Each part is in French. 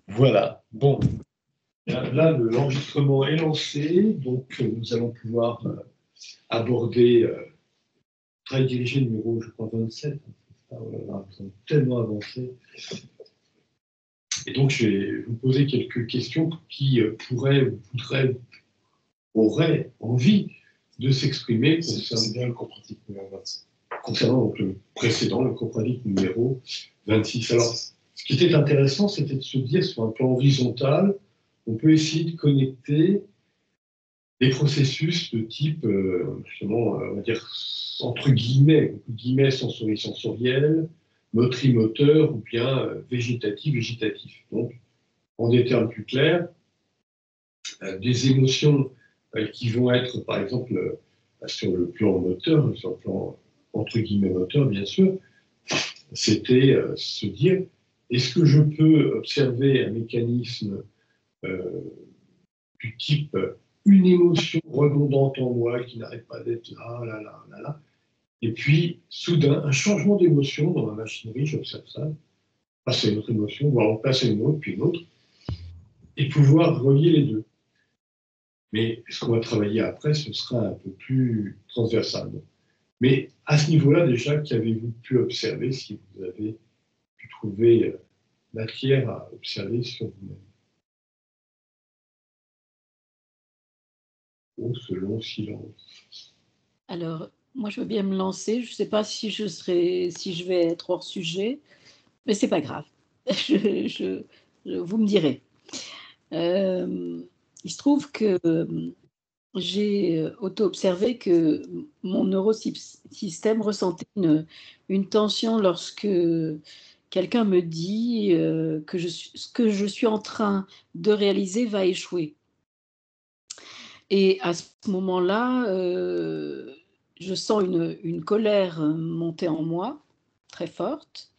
Voilà, bon. Là, l'enregistrement est lancé, donc nous allons pouvoir aborder travail dirigé numéro, je crois, 27. Ah, voilà, nous sommes tellement avancés. Et donc, je vais vous poser quelques questions qui pourraient, voudraient, auraient envie de s'exprimer concernant donc, le précédent, le cours pratique numéro 26. Alors, ce qui était intéressant, c'était de se dire, sur un plan horizontal, on peut essayer de connecter des processus de type, justement, on va dire, entre guillemets sensoriels, motrimoteur ou bien végétatif. Donc, en des termes plus clairs, des émotions qui vont être, par exemple, sur le plan moteur, sur le plan entre guillemets moteur, bien sûr, c'était se dire, est-ce que je peux observer un mécanisme du type une émotion redondante en moi qui n'arrête pas d'être là, et puis, soudain, un changement d'émotion dans ma machinerie, j'observe ça, passer une autre émotion, voire en passer une autre, puis une autre, et pouvoir relier les deux. Mais ce qu'on va travailler après, ce sera un peu plus transversal. Mais à ce niveau-là, déjà, qu'avez-vous pu observer, si vous avez pu trouver matière à observer sur vous-même? Oh, ce long silence. Alors, moi, je veux bien me lancer. Je ne sais pas si je vais être hors sujet, mais c'est pas grave. Vous me direz. Il se trouve que j'ai auto-observé que mon neurosystème ressentait une tension lorsque quelqu'un me dit que ce que je suis en train de réaliser va échouer. Et à ce moment-là, je sens une colère monter en moi, très forte,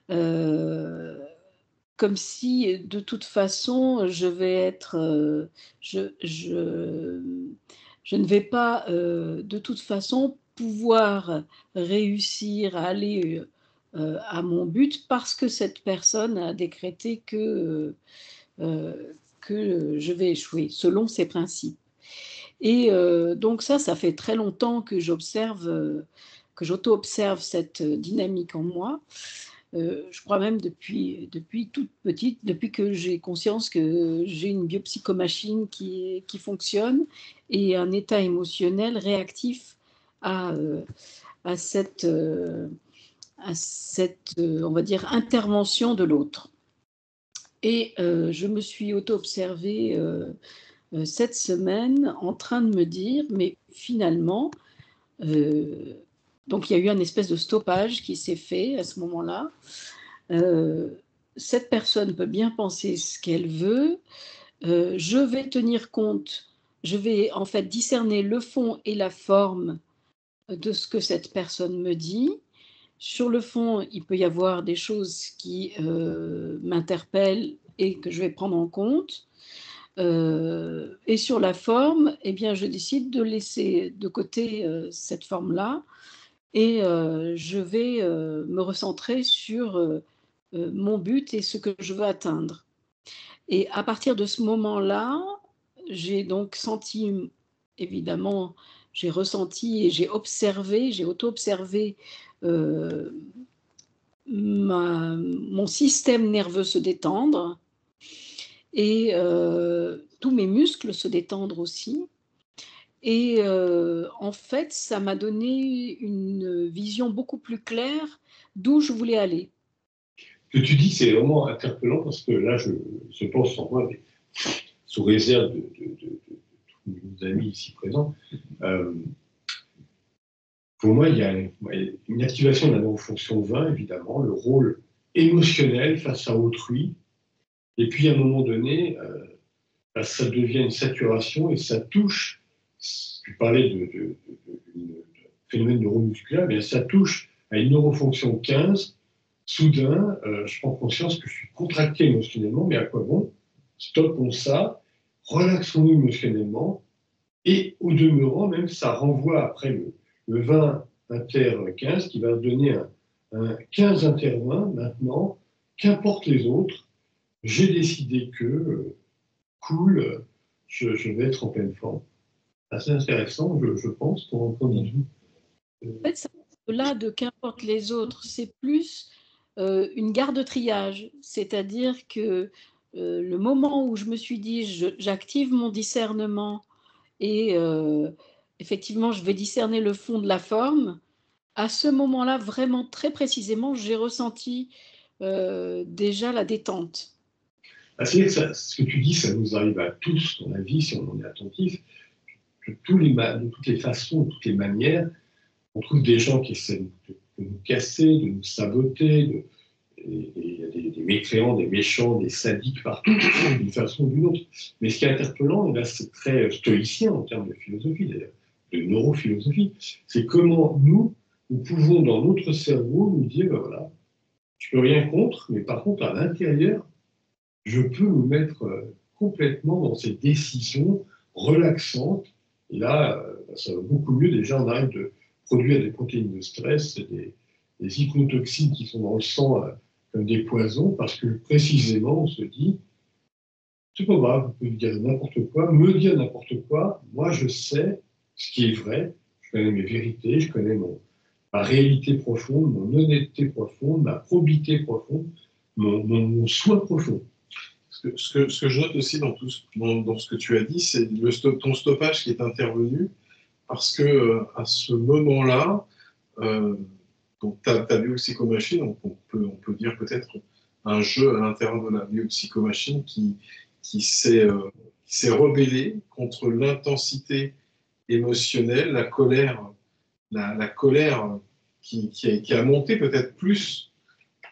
comme si de toute façon je vais être, je ne vais pas de toute façon pouvoir réussir à aller à mon but parce que cette personne a décrété que je vais échouer selon ses principes. Et donc ça fait très longtemps que que j'auto-observe cette dynamique en moi. Je crois même depuis toute petite, depuis que j'ai conscience que j'ai une biopsychomachine qui fonctionne et un état émotionnel réactif à, à cette, on va dire, intervention de l'autre. Et je me suis auto-observée cette semaine en train de me dire, mais finalement, donc il y a eu un espèce de stoppage qui s'est fait à ce moment-là. Cette personne peut bien penser ce qu'elle veut. Je vais tenir compte, je vais en fait discerner le fond et la forme de ce que cette personne me dit. Sur le fond, il peut y avoir des choses qui m'interpellent et que je vais prendre en compte. Et sur la forme, eh bien, je décide de laisser de côté cette forme-là et je vais me recentrer sur mon but et ce que je veux atteindre. Et à partir de ce moment-là, j'ai donc senti, évidemment, j'ai ressenti et j'ai observé, j'ai auto-observé mon système nerveux se détendre et tous mes muscles se détendre aussi. Et en fait, ça m'a donné une vision beaucoup plus claire d'où je voulais aller. Ce que tu dis, c'est vraiment interpellant parce que là, je pense en moi, sous réserve de tous nos amis ici présents, pour moi, il y a une activation de la neurofonction 20, évidemment, le rôle émotionnel face à autrui. Et puis, à un moment donné, ça devient une saturation et ça touche, tu parlais de phénomène neuromusculaire, mais ça touche à une neurofonction 15. Soudain, je prends conscience que je suis contracté émotionnellement, mais à quoi bon? Stoppons ça, relaxons-nous émotionnellement, et au demeurant, même, ça renvoie après le 20 inter 15 qui va donner un 15 inter 20 maintenant, qu'importe les autres, j'ai décidé que, cool, je vais être en pleine forme. Assez intéressant, je pense, qu'en dit. En fait, là, de qu'importe les autres, c'est plus une gare de triage. C'est-à-dire que le moment où je me suis dit, j'active mon discernement et effectivement, je vais discerner le fond de la forme, à ce moment-là, vraiment très précisément, j'ai ressenti déjà la détente. C'est ce que tu dis, ça nous arrive à tous dans la vie, si on en est attentif, de toutes les façons, de toutes les manières. On trouve des gens qui essaient de nous casser, de nous saboter, il y a des mécréants, des méchants, des sadiques partout, d'une façon ou d'une autre. Mais ce qui est interpellant, et là c'est très stoïcien en termes de philosophie, d'ailleurs, de neurophilosophie, c'est comment nous pouvons dans notre cerveau nous dire, ben voilà, je peux rien contre, mais par contre à l'intérieur, je peux me mettre complètement dans ces décisions relaxantes. Et là, ça va beaucoup mieux. Déjà, on arrive de produire des protéines de stress, des hypotoxines qui sont dans le sang comme des poisons, parce que précisément, on se dit, c'est pas grave, vous pouvez dire n'importe quoi, me dire n'importe quoi, moi je sais ce qui est vrai, je connais mes vérités, je connais ma réalité profonde, mon honnêteté profonde, ma probité profonde, mon soin profond. Ce que je note aussi dans ce que tu as dit, c'est ton stoppage qui est intervenu parce que à ce moment-là, donc ta biopsychomachine, donc on peut dire peut-être un jeu à l'intérieur de la biopsychomachine qui s'est rebellé contre l'intensité émotionnelle, la colère qui a monté peut-être plus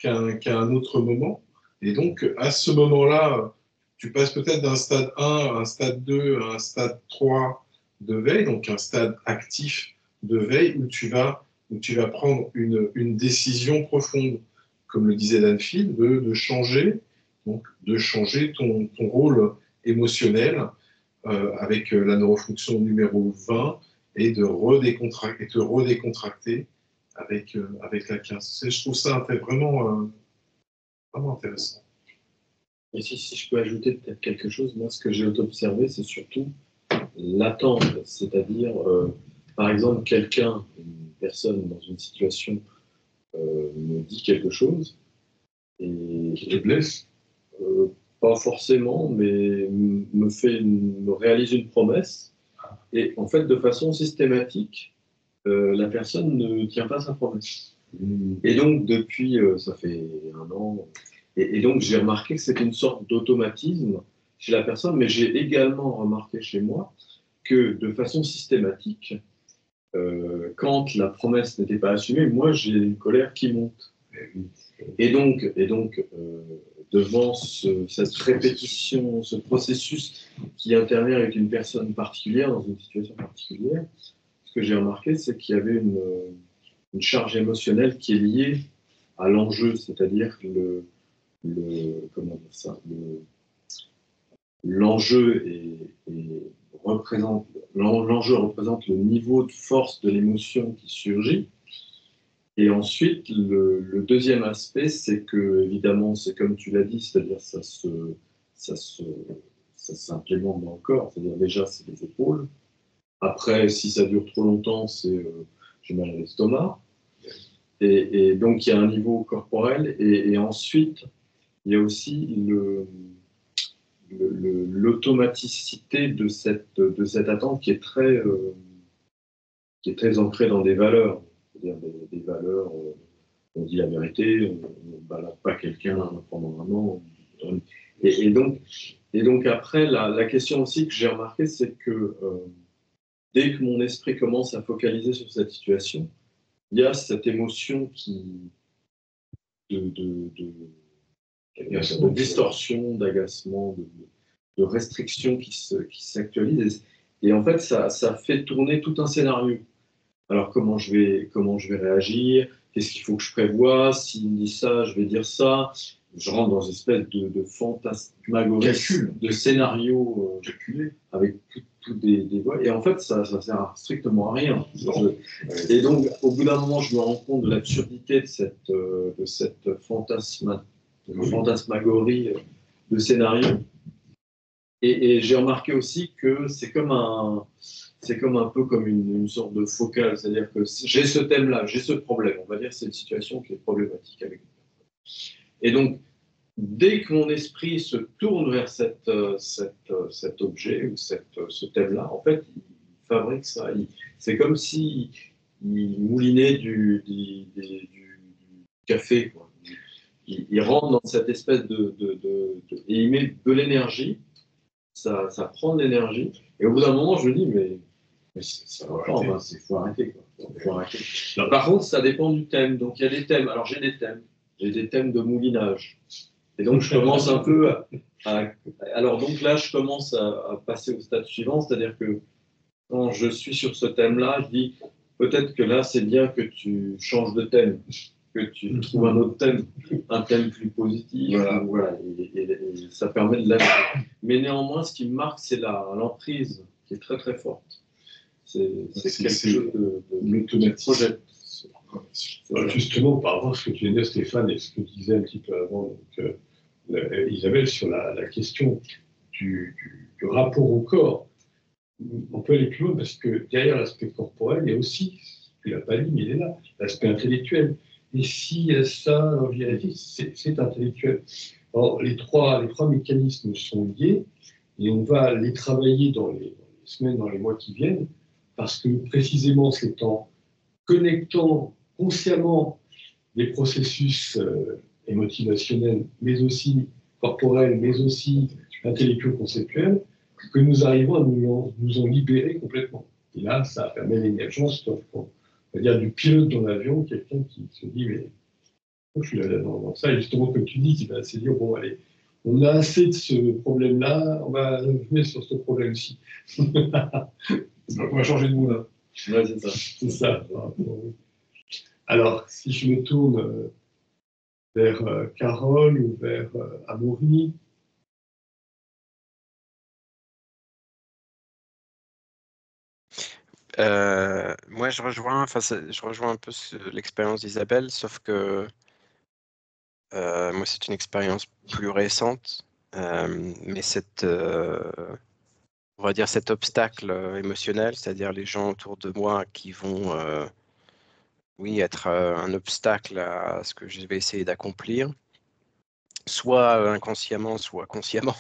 qu'à un autre moment. Et donc, à ce moment-là, tu passes peut-être d'un stade 1 à un stade 2 à un stade 3 de veille, donc un stade actif de veille où tu vas prendre une décision profonde, comme le disait Danfield, de changer ton rôle émotionnel avec la neurofonction numéro 20 et de te redécontracter avec la 15. Je trouve ça vraiment intéressant. Et si je peux ajouter peut-être quelque chose, moi ce que j'ai observé, c'est surtout l'attente, c'est-à-dire, par exemple, une personne dans une situation me dit quelque chose, et qui te blesse, pas forcément, mais me réalise une promesse, et en fait, de façon systématique, la personne ne tient pas sa promesse. Et donc, depuis, ça fait 1 an, et donc j'ai remarqué que c'était une sorte d'automatisme chez la personne, mais j'ai également remarqué chez moi que de façon systématique, quand la promesse n'était pas assumée, moi j'ai une colère qui monte. Et donc devant cette répétition, ce processus qui intervient avec une personne particulière, dans une situation particulière, ce que j'ai remarqué, c'est qu'il y avait une charge émotionnelle qui est liée à l'enjeu, c'est-à-dire l'enjeu représente le niveau de force de l'émotion qui surgit. Et ensuite, le deuxième aspect, c'est que, évidemment, c'est comme tu l'as dit, c'est-à-dire ça s'implémente dans le corps, c'est-à-dire déjà, c'est les épaules. Après, si ça dure trop longtemps, c'est j'ai mal à l'estomac. Et donc, il y a un niveau corporel. Et ensuite, il y a aussi l'automaticité de cette attente qui est très ancrée dans des valeurs. C'est-à-dire des valeurs, on dit la vérité, on ne balade pas quelqu'un pendant un an. Et donc après, la question aussi que j'ai remarqué, c'est que dès que mon esprit commence à focaliser sur cette situation, il y a cette émotion de distorsion, d'agacement, de restriction qui s'actualise. Et en fait, ça fait tourner tout un scénario. Alors, comment je vais réagir? Qu'est-ce qu'il faut que je prévoie? S'il me dit ça, je vais dire ça. Je rentre dans une espèce de fantasmagorie, de scénario calculé, avec tout des voies. Et en fait, ça sert strictement à rien. Et donc, au bout d'un moment, je me rends compte de l'absurdité de cette fantasmagorie de scénario. Et j'ai remarqué aussi que c'est comme un peu comme une sorte de focale, c'est-à-dire que j'ai ce thème-là, j'ai ce problème, on va dire que c'est une situation qui est problématique avec moi. Et donc, dès que mon esprit se tourne vers cet objet ou ce thème-là, en fait, il fabrique ça. C'est comme s'il moulinait du café, quoi. Il rentre dans cette espèce et il met de l'énergie, ça prend de l'énergie, et au bout d'un moment, je me dis, mais ça va pas, il faut arrêter, quoi. Faut arrêter. Par contre, ça dépend du thème. Donc, il y a des thèmes. Alors, j'ai des thèmes de moulinage. Et donc, je commence un peu alors, donc là, je commence à passer au stade suivant, c'est-à-dire que quand je suis sur ce thème-là, je dis peut-être que là, c'est bien que tu changes de thème, que tu trouves un autre thème, un thème plus positif. Voilà, et ça permet de lâcher. Mais néanmoins, ce qui me marque, c'est l'emprise qui est très très forte. C'est quelque chose de l'automatique. Justement, par rapport à ce que tu viens de dire, Stéphane, et ce que tu disais un petit peu avant, donc, Isabelle, sur la question du rapport au corps, on peut aller plus loin parce que derrière l'aspect corporel, il y a aussi, tu l'as pas dit, mais il est là, l'aspect intellectuel. Et si ça, en vérité, c'est intellectuel. Alors, les trois mécanismes sont liés et on va les travailler dans les semaines, dans les mois qui viennent, parce que précisément, c'est en connectant consciemment des processus émotivationnels, mais aussi corporels, mais aussi intellectuels, conceptuels, que nous arrivons à nous en libérer complètement. Et là, ça permet l'émergence, on va dire, du pilote dans l'avion, quelqu'un qui se dit, mais je suis là dans ça, et justement, comme tu dis, il va se dire, bon, allez, on a assez de ce problème-là, on va venir sur ce problème-ci. On va changer de moulin. Ouais, c'est ça. C'est ça. Alors, si je me tourne vers Carole ou vers Amaury. Moi, je rejoins un peu l'expérience d'Isabelle, sauf que moi, c'est une expérience plus récente, mais on va dire cet obstacle émotionnel, c'est-à-dire les gens autour de moi qui vont, oui, être un obstacle à ce que je vais essayer d'accomplir, soit inconsciemment, soit consciemment.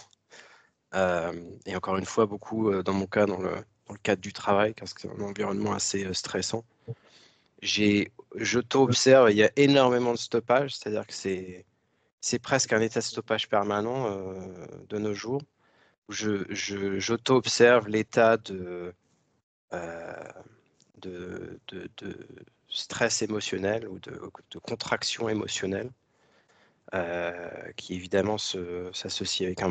Et encore une fois, beaucoup dans mon cas, dans le cadre du travail, parce que c'est un environnement assez stressant. J'auto-observe, il y a énormément de stoppage, c'est-à-dire que c'est presque un état de stoppage permanent de nos jours. J'auto-observe l'état de stress émotionnel ou de contraction émotionnelle qui évidemment s'associe avec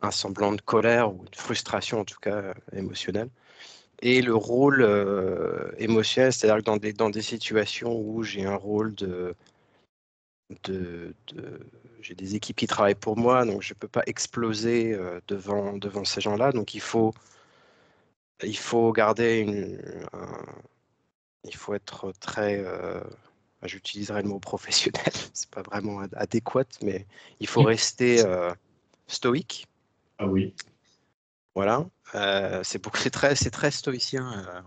un semblant de colère ou de frustration en tout cas émotionnelle. Et le rôle émotionnel, c'est-à-dire que dans des situations où j'ai un rôle j'ai des équipes qui travaillent pour moi, donc je ne peux pas exploser devant ces gens-là. Donc il faut garder il faut être très, j'utiliserai le mot professionnel, c'est pas vraiment adéquat, mais il faut rester stoïque. Ah oui. Voilà, c'est très stoïcien.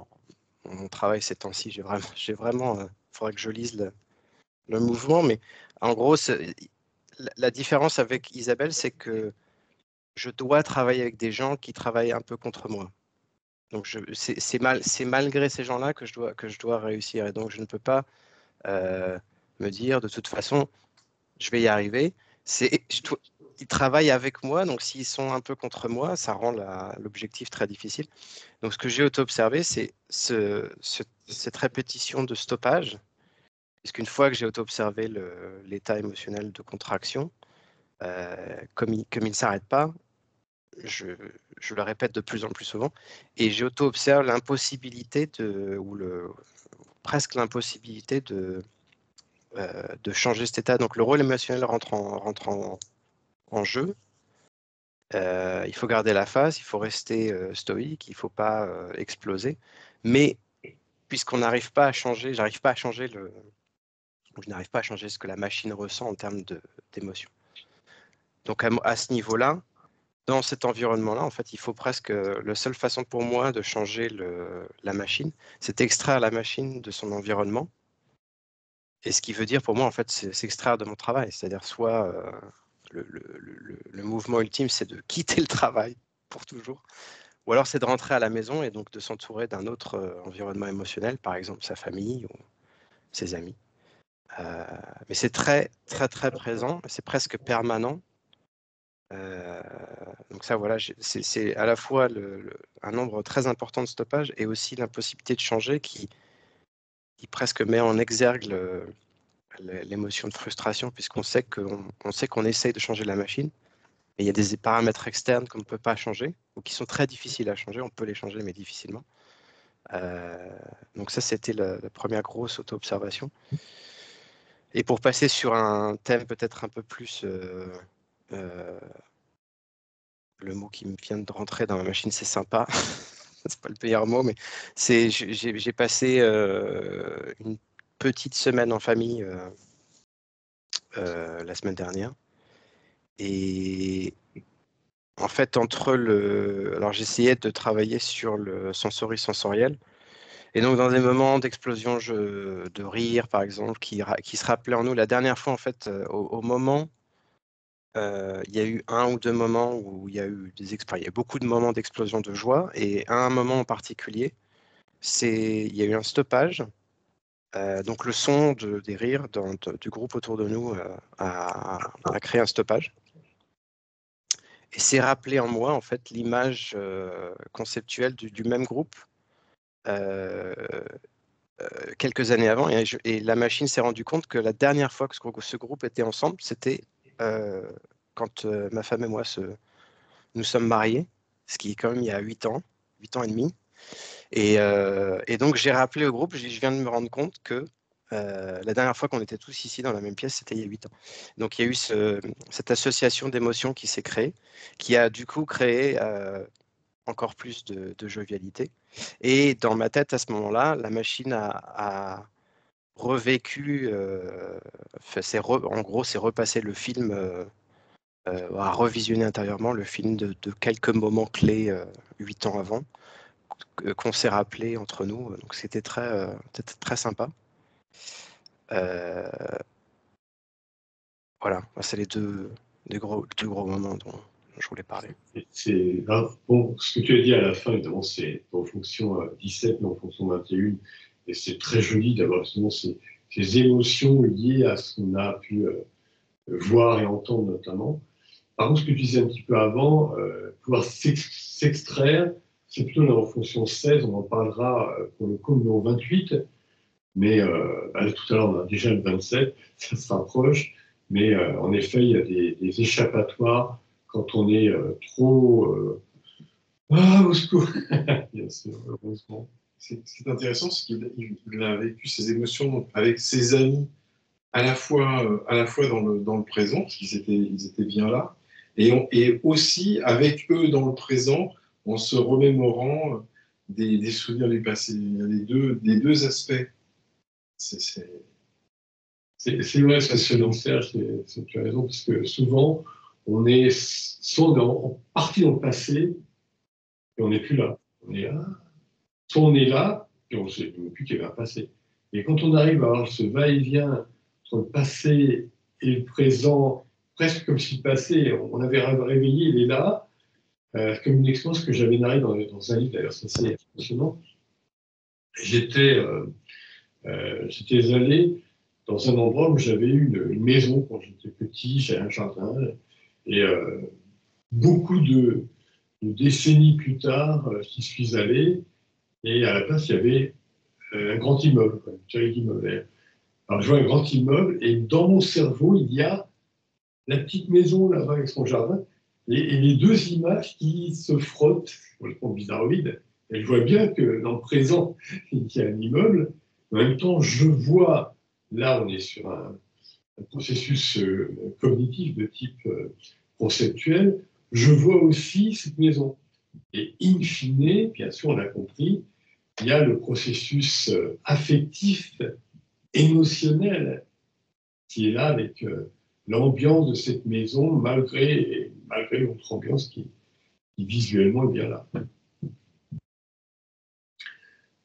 Mon travail ces temps-ci, j'ai vraiment, faudrait que je lise le mouvement, mais en gros, la différence avec Isabelle, c'est que je dois travailler avec des gens qui travaillent un peu contre moi. Donc c'est malgré ces gens-là que je dois réussir, et donc je ne peux pas me dire de toute façon, je vais y arriver. Ils travaillent avec moi, donc s'ils sont un peu contre moi, ça rend l'objectif très difficile. Donc ce que j'ai auto-observé, c'est cette répétition de stoppage, puisqu'une fois que j'ai auto-observé l'état émotionnel de contraction, comme il ne s'arrête pas, je le répète de plus en plus souvent, et j'auto-observe l'impossibilité presque l'impossibilité de changer cet état. Donc le rôle émotionnel rentre en jeu. Il faut garder la face, il faut rester stoïque, il ne faut pas exploser. Mais puisqu'on n'arrive pas à changer, j'arrive pas à changer où je n'arrive pas à changer ce que la machine ressent en termes d'émotion. Donc à ce niveau-là, dans cet environnement-là, en fait, il faut presque, la seule façon pour moi de changer la machine, c'est extraire la machine de son environnement. Et ce qui veut dire pour moi, en fait, c'est s'extraire de mon travail. C'est-à-dire soit le mouvement ultime, c'est de quitter le travail pour toujours, ou alors c'est de rentrer à la maison et donc de s'entourer d'un autre environnement émotionnel, par exemple sa famille ou ses amis. Mais c'est très, très, très présent, c'est presque permanent. Donc ça, voilà, c'est à la fois un nombre très important de stoppages et aussi l'impossibilité de changer qui presque met en exergue l'émotion de frustration, puisqu'on sait qu'on essaye de changer la machine, mais il y a des paramètres externes qu'on ne peut pas changer, ou qui sont très difficiles à changer. On peut les changer, mais difficilement. Donc ça, c'était la première grosse auto-observation. Et pour passer sur un thème peut-être un peu plus... le mot qui me vient de rentrer dans ma machine, c'est sympa. C'est pas le meilleur mot, mais j'ai passé une petite semaine en famille la semaine dernière. Et en fait, alors j'essayais de travailler sur le sensoriel. Et donc, dans des moments d'explosion de rire, par exemple, qui se rappelaient en nous la dernière fois, en fait, au moment, il y a eu un ou deux moments où il y a eu il y a beaucoup de moments d'explosion de joie. Et à un moment en particulier, il y a eu un stoppage. Donc, le son des rires du groupe autour de nous a créé un stoppage. Et c'est rappelé en moi, en fait, l'image conceptuelle du même groupe quelques années avant. Et la machine s'est rendue compte que la dernière fois que ce groupe était ensemble, c'était quand ma femme et moi nous sommes mariés, ce qui est quand même il y a 8 ans et demi. Et donc, j'ai rappelé au groupe, je viens de me rendre compte que la dernière fois qu'on était tous ici dans la même pièce, c'était il y a 8 ans. Donc, il y a eu cette association d'émotions qui s'est créée, qui a du coup créé encore plus de jovialité. Et dans ma tête, à ce moment-là, la machine a revécu, en gros, c'est repasser le film, à revisionner intérieurement le film de quelques moments clés 8 ans avant, qu'on s'est rappelé entre nous. Donc, c'était très sympa. Voilà, c'est les deux gros moments dont je voulais parler. Bon, ce que tu as dit à la fin, évidemment, c'est en fonction 17, mais en fonction 21. Et c'est très joli d'avoir justement ces émotions liées à ce qu'on a pu voir et entendre notamment. Par contre, ce que tu disais un petit peu avant, pouvoir s'extraire, c'est plutôt là en fonction 16, on en parlera pour le coup numéro 28, mais tout à l'heure on a déjà le 27, ça se rapproche, mais en effet il y a des échappatoires quand on est trop... au secours. Bien sûr, heureusement. Ce qui est intéressant, c'est qu'il a vécu ses émotions avec ses amis à la fois dans le présent, parce qu'ils étaient bien là, et aussi avec eux dans le présent, en se remémorant des souvenirs du passé. Il y a des deux aspects. C'est vrai, c'est passionnant, Serge, tu as raison, parce que souvent, on est soit en partie dans le passé, et on n'est plus là. On est là. Soit on est là, et on ne sait plus qu'il y avait un passé. Et quand on arrive à avoir ce va-et-vient entre le passé et le présent, presque comme si le passé, on avait réveillé, il est là, comme une expérience que j'avais narrée dans un livre, d'ailleurs, ça c'est impressionnant. J'étais allé dans un endroit où j'avais eu une maison quand j'étais petit, j'avais un jardin, et beaucoup de décennies plus tard, j'y suis allé, et à la place, il y avait un grand immeuble, une série d'immeubles. Alors, je vois un grand immeuble, et dans mon cerveau, il y a la petite maison là-bas avec son jardin, et les deux images qui se frottent, c'est complètement bizarroïde. Et je vois bien que dans le présent, il y a un immeuble. En même temps, je vois, là, on est sur un processus cognitif de type conceptuel, je vois aussi cette maison. Et in fine, bien sûr, on l'a compris, il y a le processus affectif, émotionnel qui est là avec l'ambiance de cette maison, malgré l'autre ambiance qui visuellement est bien là.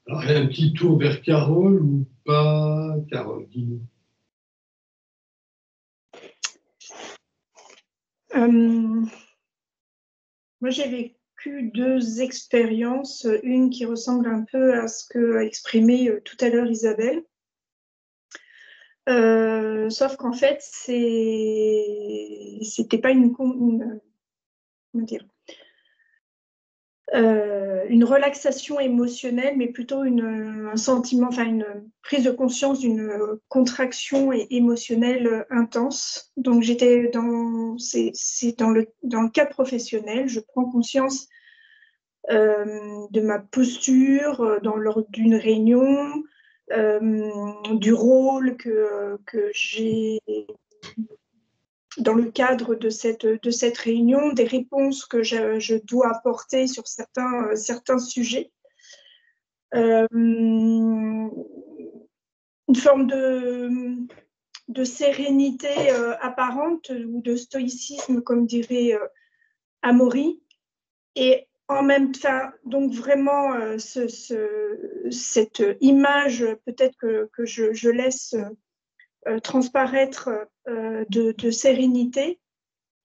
Alors, un petit tour vers Carole ou pas? Carole, dis-nous. Moi, j'ai vécu 2 expériences, une qui ressemble un peu à ce qu'a exprimé tout à l'heure Isabelle. Sauf qu'en fait, c'était pas comment dire, une relaxation émotionnelle, mais plutôt un sentiment, enfin une prise de conscience d'une contraction émotionnelle intense. Donc j'étais c'est dans le cadre professionnel, je prends conscience de ma posture lors d'une réunion, du rôle que j'ai dans le cadre de cette réunion, des réponses que je dois apporter sur certains sujets. Une forme de sérénité apparente ou de stoïcisme, comme dirait Amaury. Et en même temps, donc vraiment, cette image peut-être que je laisse transparaître de sérénité,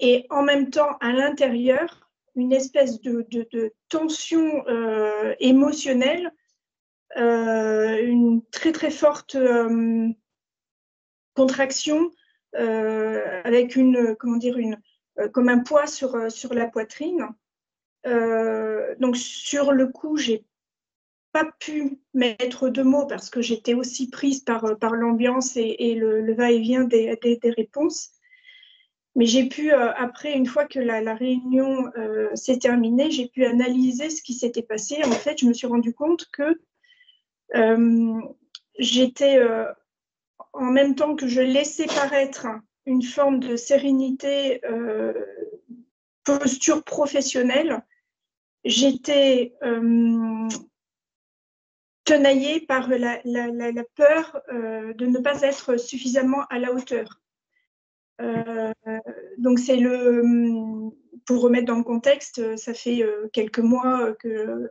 et en même temps, à l'intérieur, une espèce de tension émotionnelle, une très très forte contraction, avec comme un poids sur la poitrine. Donc sur le coup, j'ai pas pu mettre de mots parce que j'étais aussi prise par l'ambiance et le va-et-vient des réponses. Mais j'ai pu, après, une fois que la réunion s'est terminée, j'ai pu analyser ce qui s'était passé. En fait, je me suis rendu compte que j'étais, en même temps que je laissais paraître une forme de sérénité, posture professionnelle, j'étais tenaillée par la peur de ne pas être suffisamment à la hauteur. Donc pour remettre dans le contexte, ça fait quelques mois que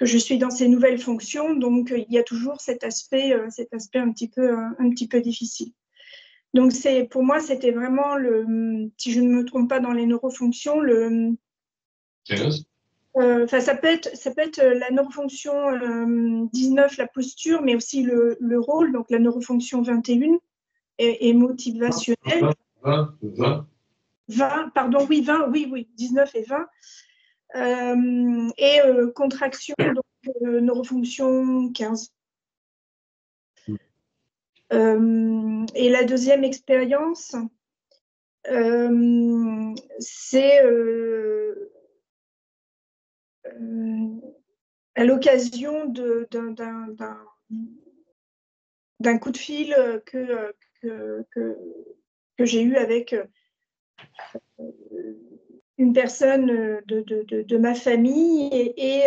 je suis dans ces nouvelles fonctions, donc il y a toujours cet aspect un petit peu difficile. Donc pour moi, c'était vraiment si je ne me trompe pas dans les neurofonctions, ça peut être la neurofonction 19, la posture, mais aussi le rôle, donc la neurofonction 21 et motivationnelle. 20, oui, 19 et 20. Et contraction, donc neurofonction 15. Et la deuxième expérience, c'est à l'occasion d'un coup de fil que j'ai eu avec une personne de ma famille et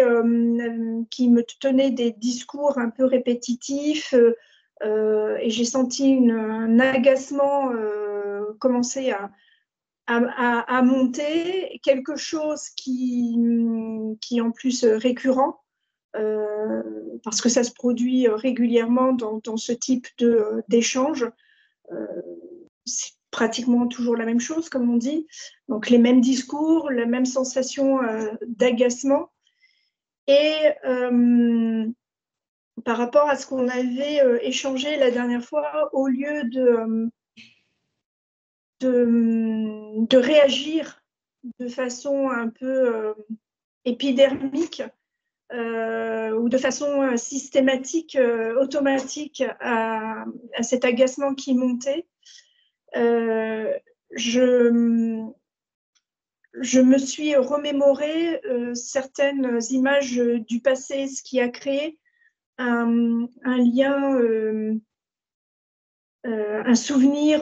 qui me tenait des discours un peu répétitifs, et j'ai senti un agacement commencer à monter, quelque chose qui en plus récurrent, parce que ça se produit régulièrement dans ce type d'échange. C'est pratiquement toujours la même chose, comme on dit. Donc, les mêmes discours, la même sensation d'agacement. Et par rapport à ce qu'on avait échangé la dernière fois, au lieu de réagir de façon un peu épidermique, ou de façon systématique, automatique à cet agacement qui montait, je me suis remémoré certaines images du passé, ce qui a créé un lien, un souvenir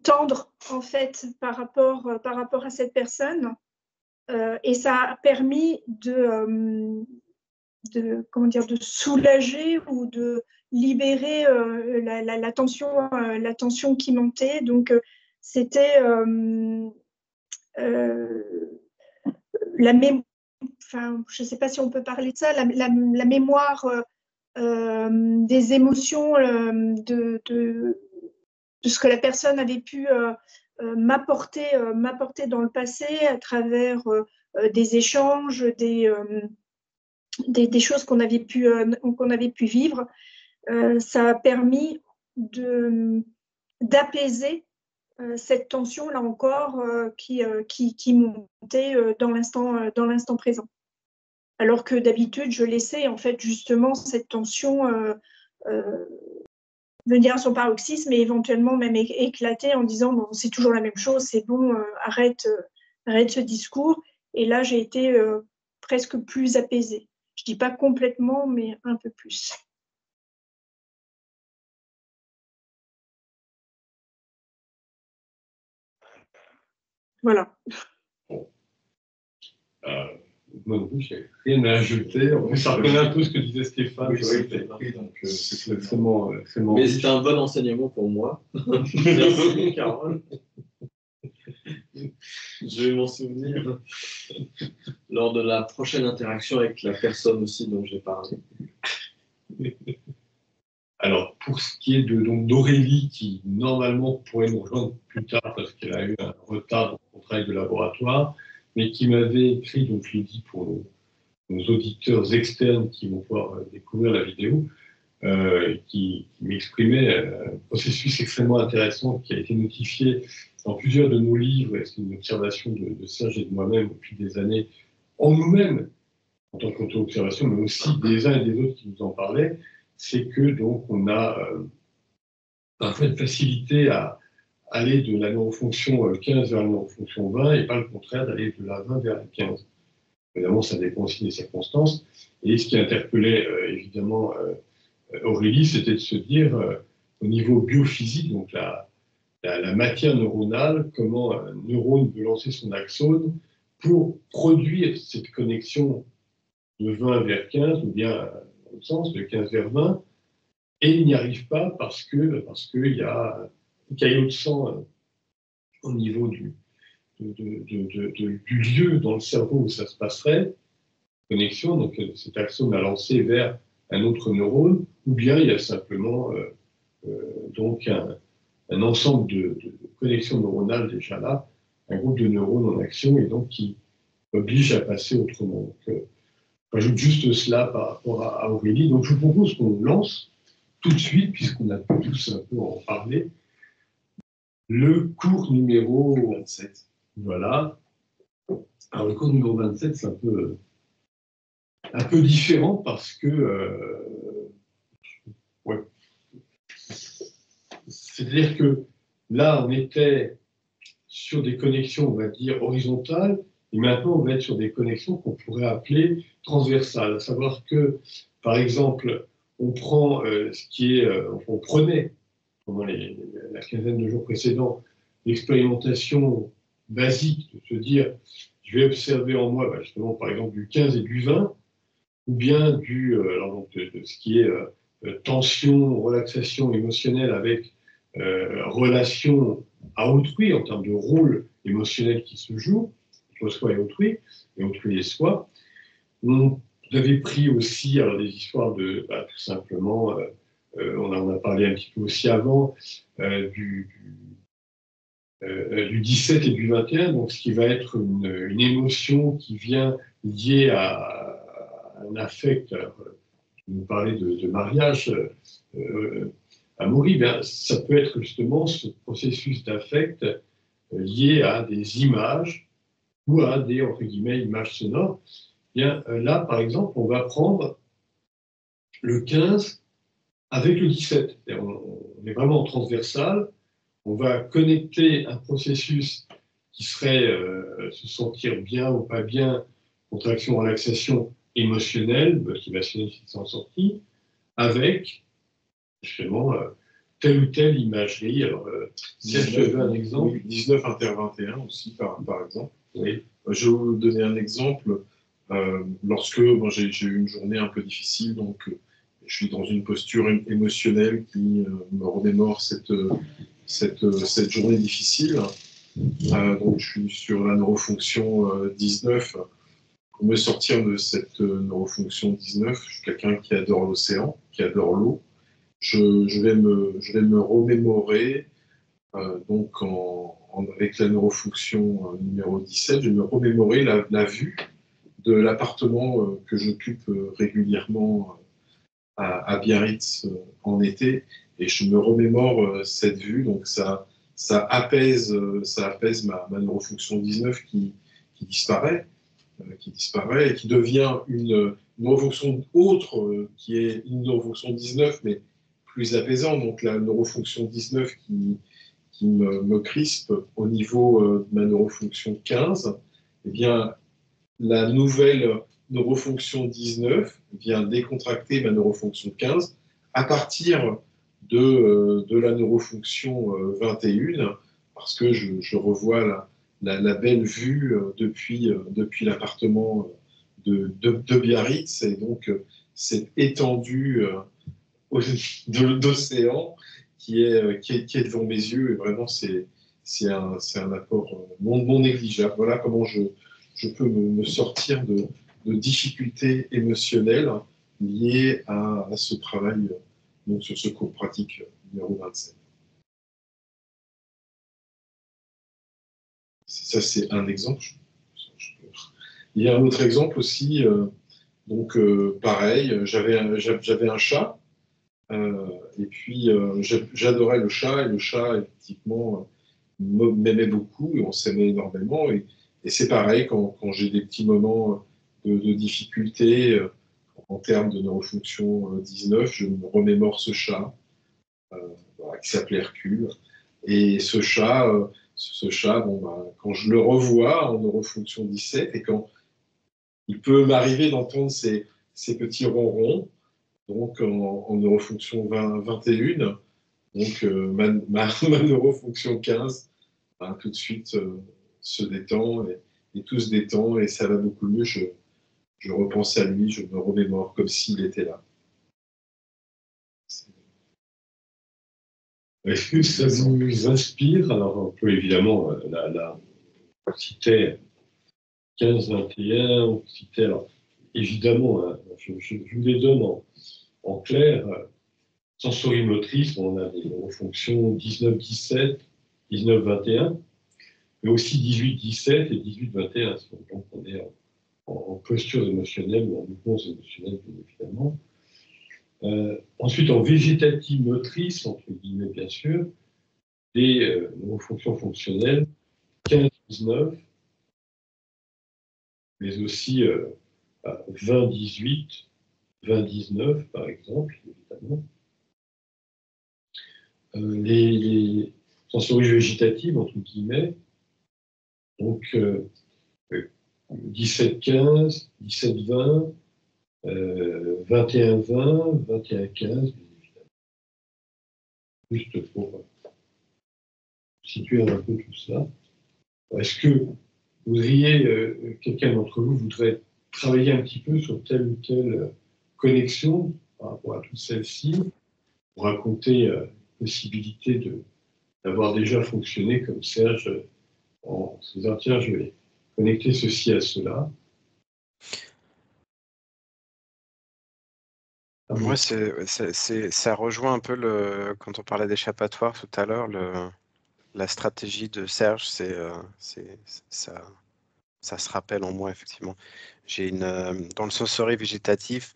tendre en fait par rapport à cette personne, et ça a permis de soulager ou de libérer la tension qui montait. Donc, c'était la mémoire. Enfin, je ne sais pas si on peut parler de ça, la mémoire des émotions, de ce que la personne avait pu m'apporter dans le passé à travers des échanges, des choses qu'on avait pu vivre. Ça a permis d'apaiser cette tension, là encore, qui montait dans l'instant présent. Alors que d'habitude, je laissais en fait justement cette tension venir à son paroxysme et éventuellement même éclater en disant bon, c'est toujours la même chose, c'est bon, arrête ce discours. Et là, j'ai été presque plus apaisée. Je ne dis pas complètement, mais un peu plus. Voilà. Moi non plus, je n'ai rien à ajouter. En plus, ça reconnaît un peu ce que disait Stéphane. Oui, donc c'est extrêmement Mais riche. c'était un bon enseignement pour moi. Merci, Carole. Je vais m'en souvenir lors de la prochaine interaction avec la personne aussi dont j'ai parlé. Alors, pour ce qui est d'Aurélie, qui normalement pourrait nous rejoindre plus tard parce qu'elle a eu un retard dans son travail de laboratoire, mais qui m'avait écrit, donc je le dis pour nos auditeurs externes qui vont pouvoir découvrir la vidéo, qui m'exprimait un processus extrêmement intéressant qui a été notifié dans plusieurs de nos livres, et c'est une observation de Serge et de moi-même au fil des années, en nous-mêmes, en tant qu'auto-observation, mais aussi des uns et des autres qui nous en parlaient, c'est que donc on a parfois une facilité à aller de la neurofonction 15 vers la neurofonction 20 et pas le contraire d'aller de la 20 vers la 15. Évidemment, ça dépend aussi des circonstances. Et ce qui interpellait évidemment Aurélie, c'était de se dire au niveau biophysique, donc la matière neuronale, comment un neurone peut lancer son axone pour produire cette connexion de 20 vers 15, ou bien dans l'autre sens, de 15 vers 20, et il n'y arrive pas parce qu'il y a un caillot de sang au niveau du lieu dans le cerveau où ça se passerait, connexion, donc cet axone a lancé vers un autre neurone, ou bien il y a simplement donc un ensemble de connexions neuronales déjà là, un groupe de neurones en action, et donc qui oblige à passer autrement. Donc, j'ajoute juste cela par rapport à Aurélie. Donc je vous propose qu'on lance tout de suite, puisqu'on a tous un peu en parlé, le cours numéro 27. Voilà. Alors le cours numéro 27, c'est un peu différent parce que ouais. C'est-à-dire que là, on était sur des connexions, on va dire, horizontales, et maintenant, on va être sur des connexions qu'on pourrait appeler transversales. À savoir que, par exemple, on prend ce qui est, on prenait pendant la quinzaine de jours précédents l'expérimentation basique de se dire, je vais observer en moi, justement, par exemple, du 15 et du 20, ou bien de ce qui est tension, relaxation émotionnelle avec relation à autrui en termes de rôle émotionnel qui se joue entre soi et autrui et soi. On avait pris aussi alors, des histoires de tout simplement, on en a parlé un petit peu aussi avant, du 17 et du 21, donc ce qui va être une émotion qui vient liée à un affect. Vous parlez de mariage amoureux, ça peut être justement ce processus d'affect lié à des images ou à des, entre guillemets, images sonores. Bien, là, par exemple, on va prendre le 15 avec le 17. On est vraiment en transversal. On va connecter un processus qui serait se sentir bien ou pas bien, contraction, relaxation émotionnelle, motivationnelle qui s'en sortit, avec justement telle ou telle imagerie. Alors, si je veux un exemple. Oui, 19 inter 21 aussi, par exemple. Oui. Je vais vous donner un exemple. Lorsque j'ai eu une journée un peu difficile, donc je suis dans une posture émotionnelle qui me remémore cette journée difficile. Donc, je suis sur la neurofonction 19. Pour me sortir de cette neurofonction 19, je suis quelqu'un qui adore l'océan, qui adore l'eau. Je vais me remémorer, donc avec la neurofonction numéro 17, je vais me remémorer la vue de l'appartement que j'occupe régulièrement à Biarritz en été, et je me remémore cette vue, donc ça apaise ma neurofonction 19 qui disparaît et qui devient une neurofonction autre qui est une neurofonction 19 mais plus apaisante, donc la neurofonction 19 qui me crispe au niveau de ma neurofonction 15, eh bien la nouvelle neurofonction 19 vient décontracter ma neurofonction 15 à partir de la neurofonction 21, parce que je revois la belle vue depuis l'appartement de Biarritz, et donc cette étendue d'océan qui est devant mes yeux, et vraiment c'est un apport non négligeable. Voilà comment je peux me sortir de difficultés émotionnelles liées à ce travail, donc sur ce cours pratique numéro 27. Ça, c'est un exemple. Il y a un autre exemple aussi. Donc, pareil, j'avais un chat, et puis j'adorais le chat, et le chat, effectivement, m'aimait beaucoup, et on s'aimait énormément. Et c'est pareil, quand j'ai des petits moments de difficulté en termes de neurofonction 19, je me remémore ce chat voilà, qui s'appelait Hercule. Et ce chat, quand je le revois en neurofonction 17, et quand il peut m'arriver d'entendre ces petits ronrons, donc en neurofonction 21, donc ma neurofonction 15, tout de suite se détend, et tout se détend, et ça va beaucoup mieux. Je repense à lui, je me remémore comme s'il était là. Est-ce que ça vous inspire? Alors, on peut évidemment, on citait 15-21, on citait, alors, évidemment, hein, je vous les donne en clair. Sensorimotrice, on a des neurofonctions 19-17, 19-21, mais aussi 18-17 et 18-21. Donc, on est en posture émotionnelle ou en mouvements émotionnels, bien évidemment. Ensuite, en végétative motrice, entre guillemets, bien sûr, des neurofonctions fonctionnelles 15-19, mais aussi 20-18, 20-19, par exemple, évidemment. Les sensories végétatives, entre guillemets, donc 17-15, 17-20, 21-20, 21-15, bien évidemment. Juste pour situer un peu tout ça. Est-ce que vous voudriez, quelqu'un d'entre vous voudrait travailler un petit peu sur telle ou telle connexion par rapport à toutes celles-ci, pour raconter la possibilité d'avoir déjà fonctionné comme Serge en se disant tiens, je vais connecter ceci à cela. Moi, ça rejoint un peu quand on parlait d'échappatoire tout à l'heure, la stratégie de Serge, ça se rappelle en moi, effectivement. J'ai dans le sensory végétatif,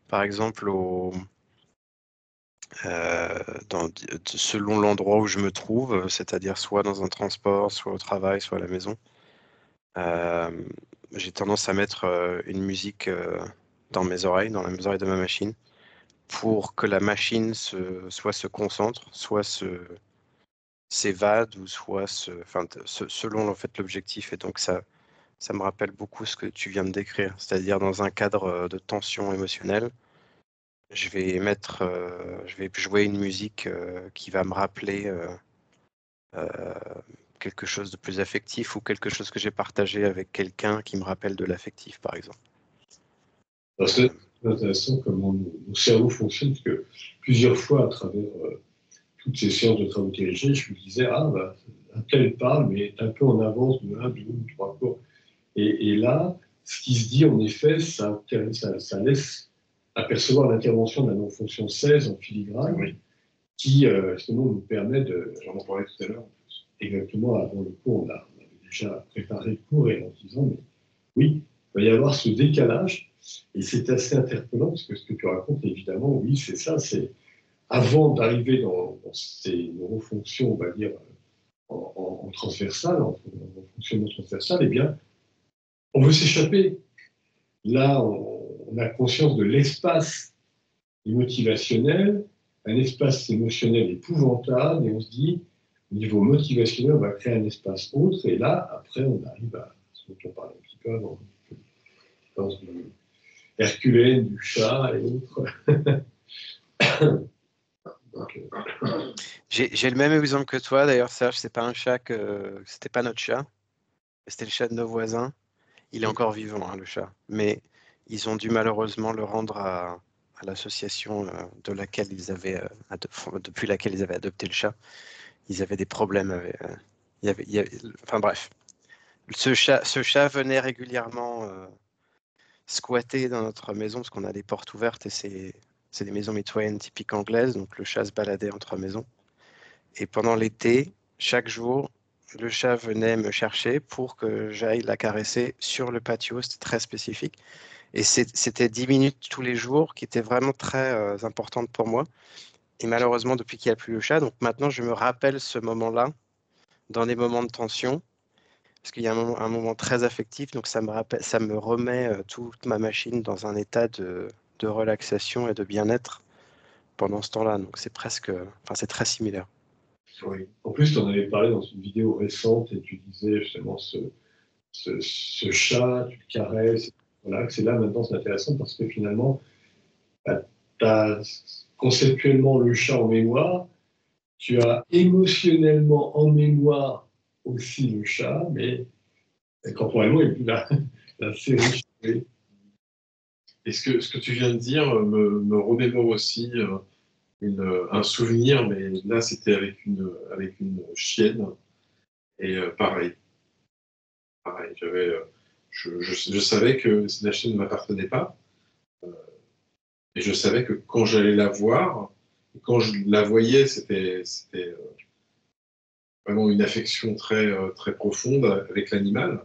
par exemple, selon l'endroit où je me trouve, c'est-à-dire soit dans un transport, soit au travail, soit à la maison, j'ai tendance à mettre une musique dans mes oreilles de ma machine, pour que la machine soit se concentre, soit s'évade, ou soit selon en fait l'objectif. Et donc ça me rappelle beaucoup ce que tu viens de décrire, c'est-à-dire dans un cadre de tension émotionnelle, je vais jouer une musique qui va me rappeler quelque chose de plus affectif, ou quelque chose que j'ai partagé avec quelqu'un qui me rappelle de l'affectif, par exemple. Parce que C'est intéressant comment nos cerveaux fonctionnent, parce que plusieurs fois, à travers toutes ces séances de travaux dirigés, je me disais, un tel parle, mais est un peu en avance de 1, 2 ou 3 cours. Et là, ce qui se dit, en effet, ça laisse apercevoir l'intervention de la non-fonction 16 en filigrane, Oui. qui, justement, nous permet de... J'en en parlais tout à l'heure. Exactement, avant le cours, on avait déjà préparé le cours, et en disant, mais oui, il va y avoir ce décalage, et c'est assez interpellant, parce que ce que tu racontes, évidemment, oui, c'est ça, c'est avant d'arriver dans ces neurofonctions, on va dire, en transversal, en fonctionnement transversal, eh bien, on veut s'échapper. Là, on a conscience de l'espace motivationnel, un espace émotionnel épouvantable, et on se dit, au niveau motivationnel, on va créer un espace autre, et là, après, on arrive à ce dont on parlait un petit peu avant, du Herculène, du chat et autres. Donc, J'ai le même exemple que toi, d'ailleurs, Serge, c'était pas notre chat, c'était le chat de nos voisins. Il est encore vivant, hein, le chat, mais ils ont dû malheureusement le rendre à l'association depuis laquelle ils avaient adopté le chat. Ils avaient des problèmes avec. Enfin bref, ce chat venait régulièrement squatter dans notre maison parce qu'on a des portes ouvertes et c'est des maisons mitoyennes typiques anglaises, donc le chat se baladait entre maisons. Et pendant l'été, chaque jour, le chat venait me chercher pour que j'aille la caresser sur le patio. C'était très spécifique. Et c'était 10 minutes tous les jours qui étaient vraiment très importantes pour moi. Et malheureusement, depuis qu'il n'y a plus le chat, donc maintenant, je me rappelle ce moment-là dans des moments de tension, parce qu'il y a un moment très affectif. Donc, ça me remet toute ma machine dans un état de relaxation et de bien-être pendant ce temps-là. Donc, c'est très similaire. oui. En plus, tu en avais parlé dans une vidéo récente et tu disais justement ce chat, tu le caresses, voilà, que c'est là maintenant, c'est intéressant parce que finalement, tu as conceptuellement le chat en mémoire, tu as émotionnellement en mémoire aussi le chat, mais corporellement, il est plus là. La série. Oui. Et ce que tu viens de dire me remémore aussi un souvenir, mais là c'était avec une chienne. Et pareil, je savais que la chienne ne m'appartenait pas. Et je savais que quand j'allais la voir, quand je la voyais, c'était vraiment une affection très, très profonde avec l'animal.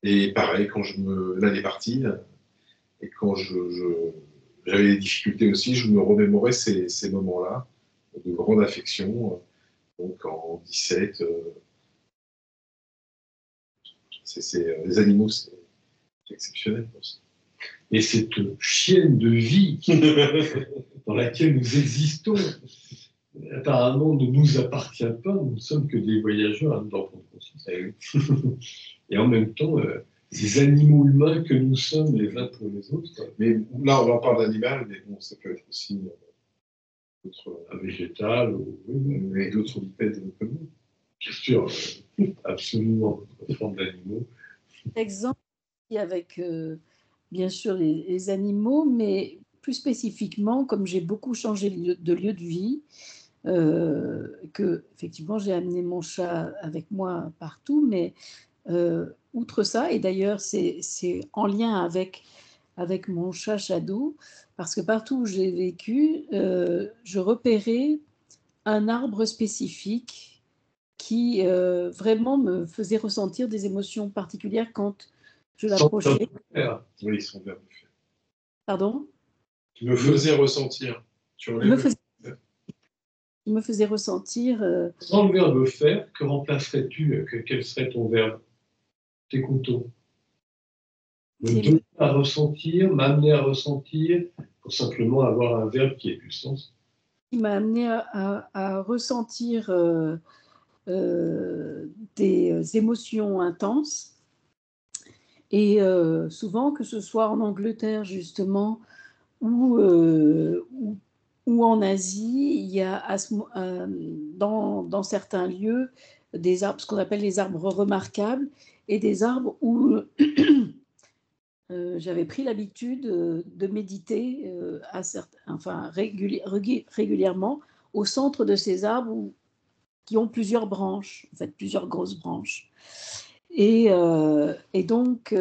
Et pareil, quand là, elle est partie, et quand j'avais des difficultés aussi, je me remémorais ces moments-là de grande affection. Donc en 17, les animaux, c'est exceptionnel pour ça. Et cette chienne de vie dans laquelle nous existons, apparemment ne nous appartient pas, nous ne sommes que des voyageurs à nous en prendre conscience. Et en même temps, ces animaux humains que nous sommes les uns pour les autres. Mais là, on en parle d'animal, mais bon, ça peut être aussi un végétal et d'autres bipèdes comme nous. Bien sûr, absolument, d'autres formes d'animaux. Exemple avec bien sûr les animaux, mais plus spécifiquement, comme j'ai beaucoup changé de lieu de vie, que effectivement j'ai amené mon chat avec moi partout, mais outre ça, et d'ailleurs c'est en lien avec mon chat Shadow, parce que partout où j'ai vécu, je repérais un arbre spécifique qui vraiment me faisait ressentir des émotions particulières quand je l'approchais. Oui, ils sont verts de fer. Pardon ? Tu me faisais ressentir. Il me faisait ressentir. Sans le verbe faire, que remplacerais-tu? Quel serait ton verbe? T'écoutons. Me donner à ressentir, m'amener à ressentir, pour simplement avoir un verbe qui ait du sens. Il m'a amené à ressentir des émotions intenses. Et souvent, que ce soit en Angleterre justement ou en Asie, il y a dans certains lieux des arbres, ce qu'on appelle les arbres remarquables, et des arbres où j'avais pris l'habitude de méditer régulièrement au centre de ces arbres qui ont plusieurs branches, en fait plusieurs grosses branches. Et donc,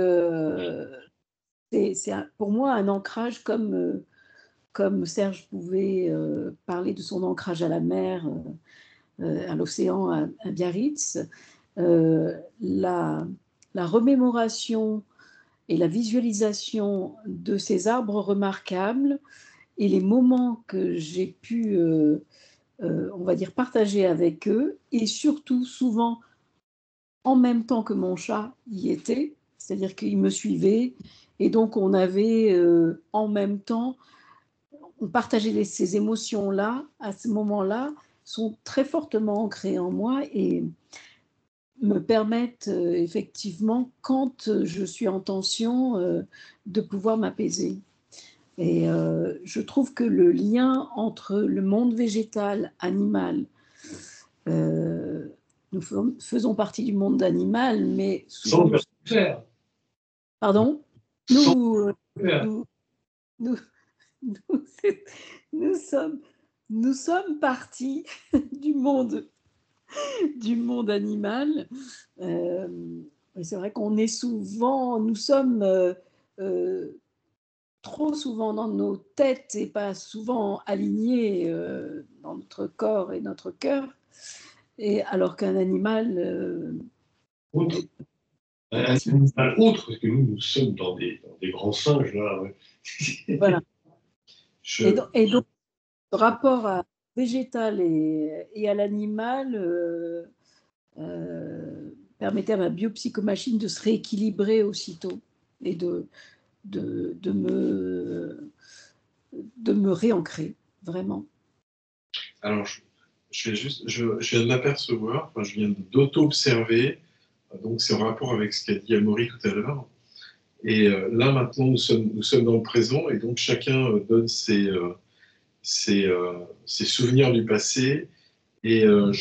c'est pour moi un ancrage comme Serge pouvait parler de son ancrage à la mer, à l'océan, à Biarritz. La remémoration et la visualisation de ces arbres remarquables et les moments que j'ai pu, on va dire, partager avec eux, et surtout souvent en même temps que mon chat y était, c'est-à-dire qu'il me suivait, et donc on avait en même temps, on partageait ces émotions-là, à ce moment-là, sont très fortement ancrées en moi et me permettent effectivement, quand je suis en tension, de pouvoir m'apaiser. Et je trouve que le lien entre le monde végétal, animal, nous faisons partie du monde animal, mais souvent... Pardon ? Nous sommes partis du monde animal. C'est vrai qu'on est souvent, nous sommes trop souvent dans nos têtes et pas souvent alignés dans notre corps et notre cœur, et alors qu'un animal... autre. Un animal autre, parce que nous sommes dans des grands singes, là. Ouais. Voilà. Et donc, le rapport à végétal et à l'animal permettait à ma biopsychomachine de se rééquilibrer aussitôt et de me réancrer, vraiment. Alors, je viens de m'apercevoir, je viens d'auto-observer, donc c'est en rapport avec ce qu'a dit Amaury tout à l'heure. Et là, maintenant, nous sommes dans le présent, et donc chacun donne ses souvenirs du passé. Et dans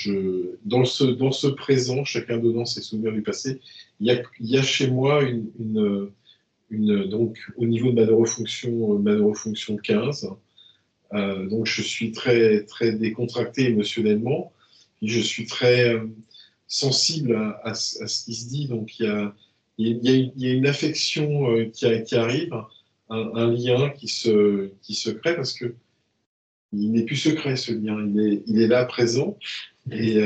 ce présent, chacun donnant ses souvenirs du passé, il y a chez moi donc, au niveau de ma neurofonction 15, donc je suis très, très décontracté émotionnellement, et je suis très sensible à ce qui se dit. Donc il y a une affection qui arrive, un lien qui se crée, parce que il n'est plus secret, ce lien, il est là, présent. Et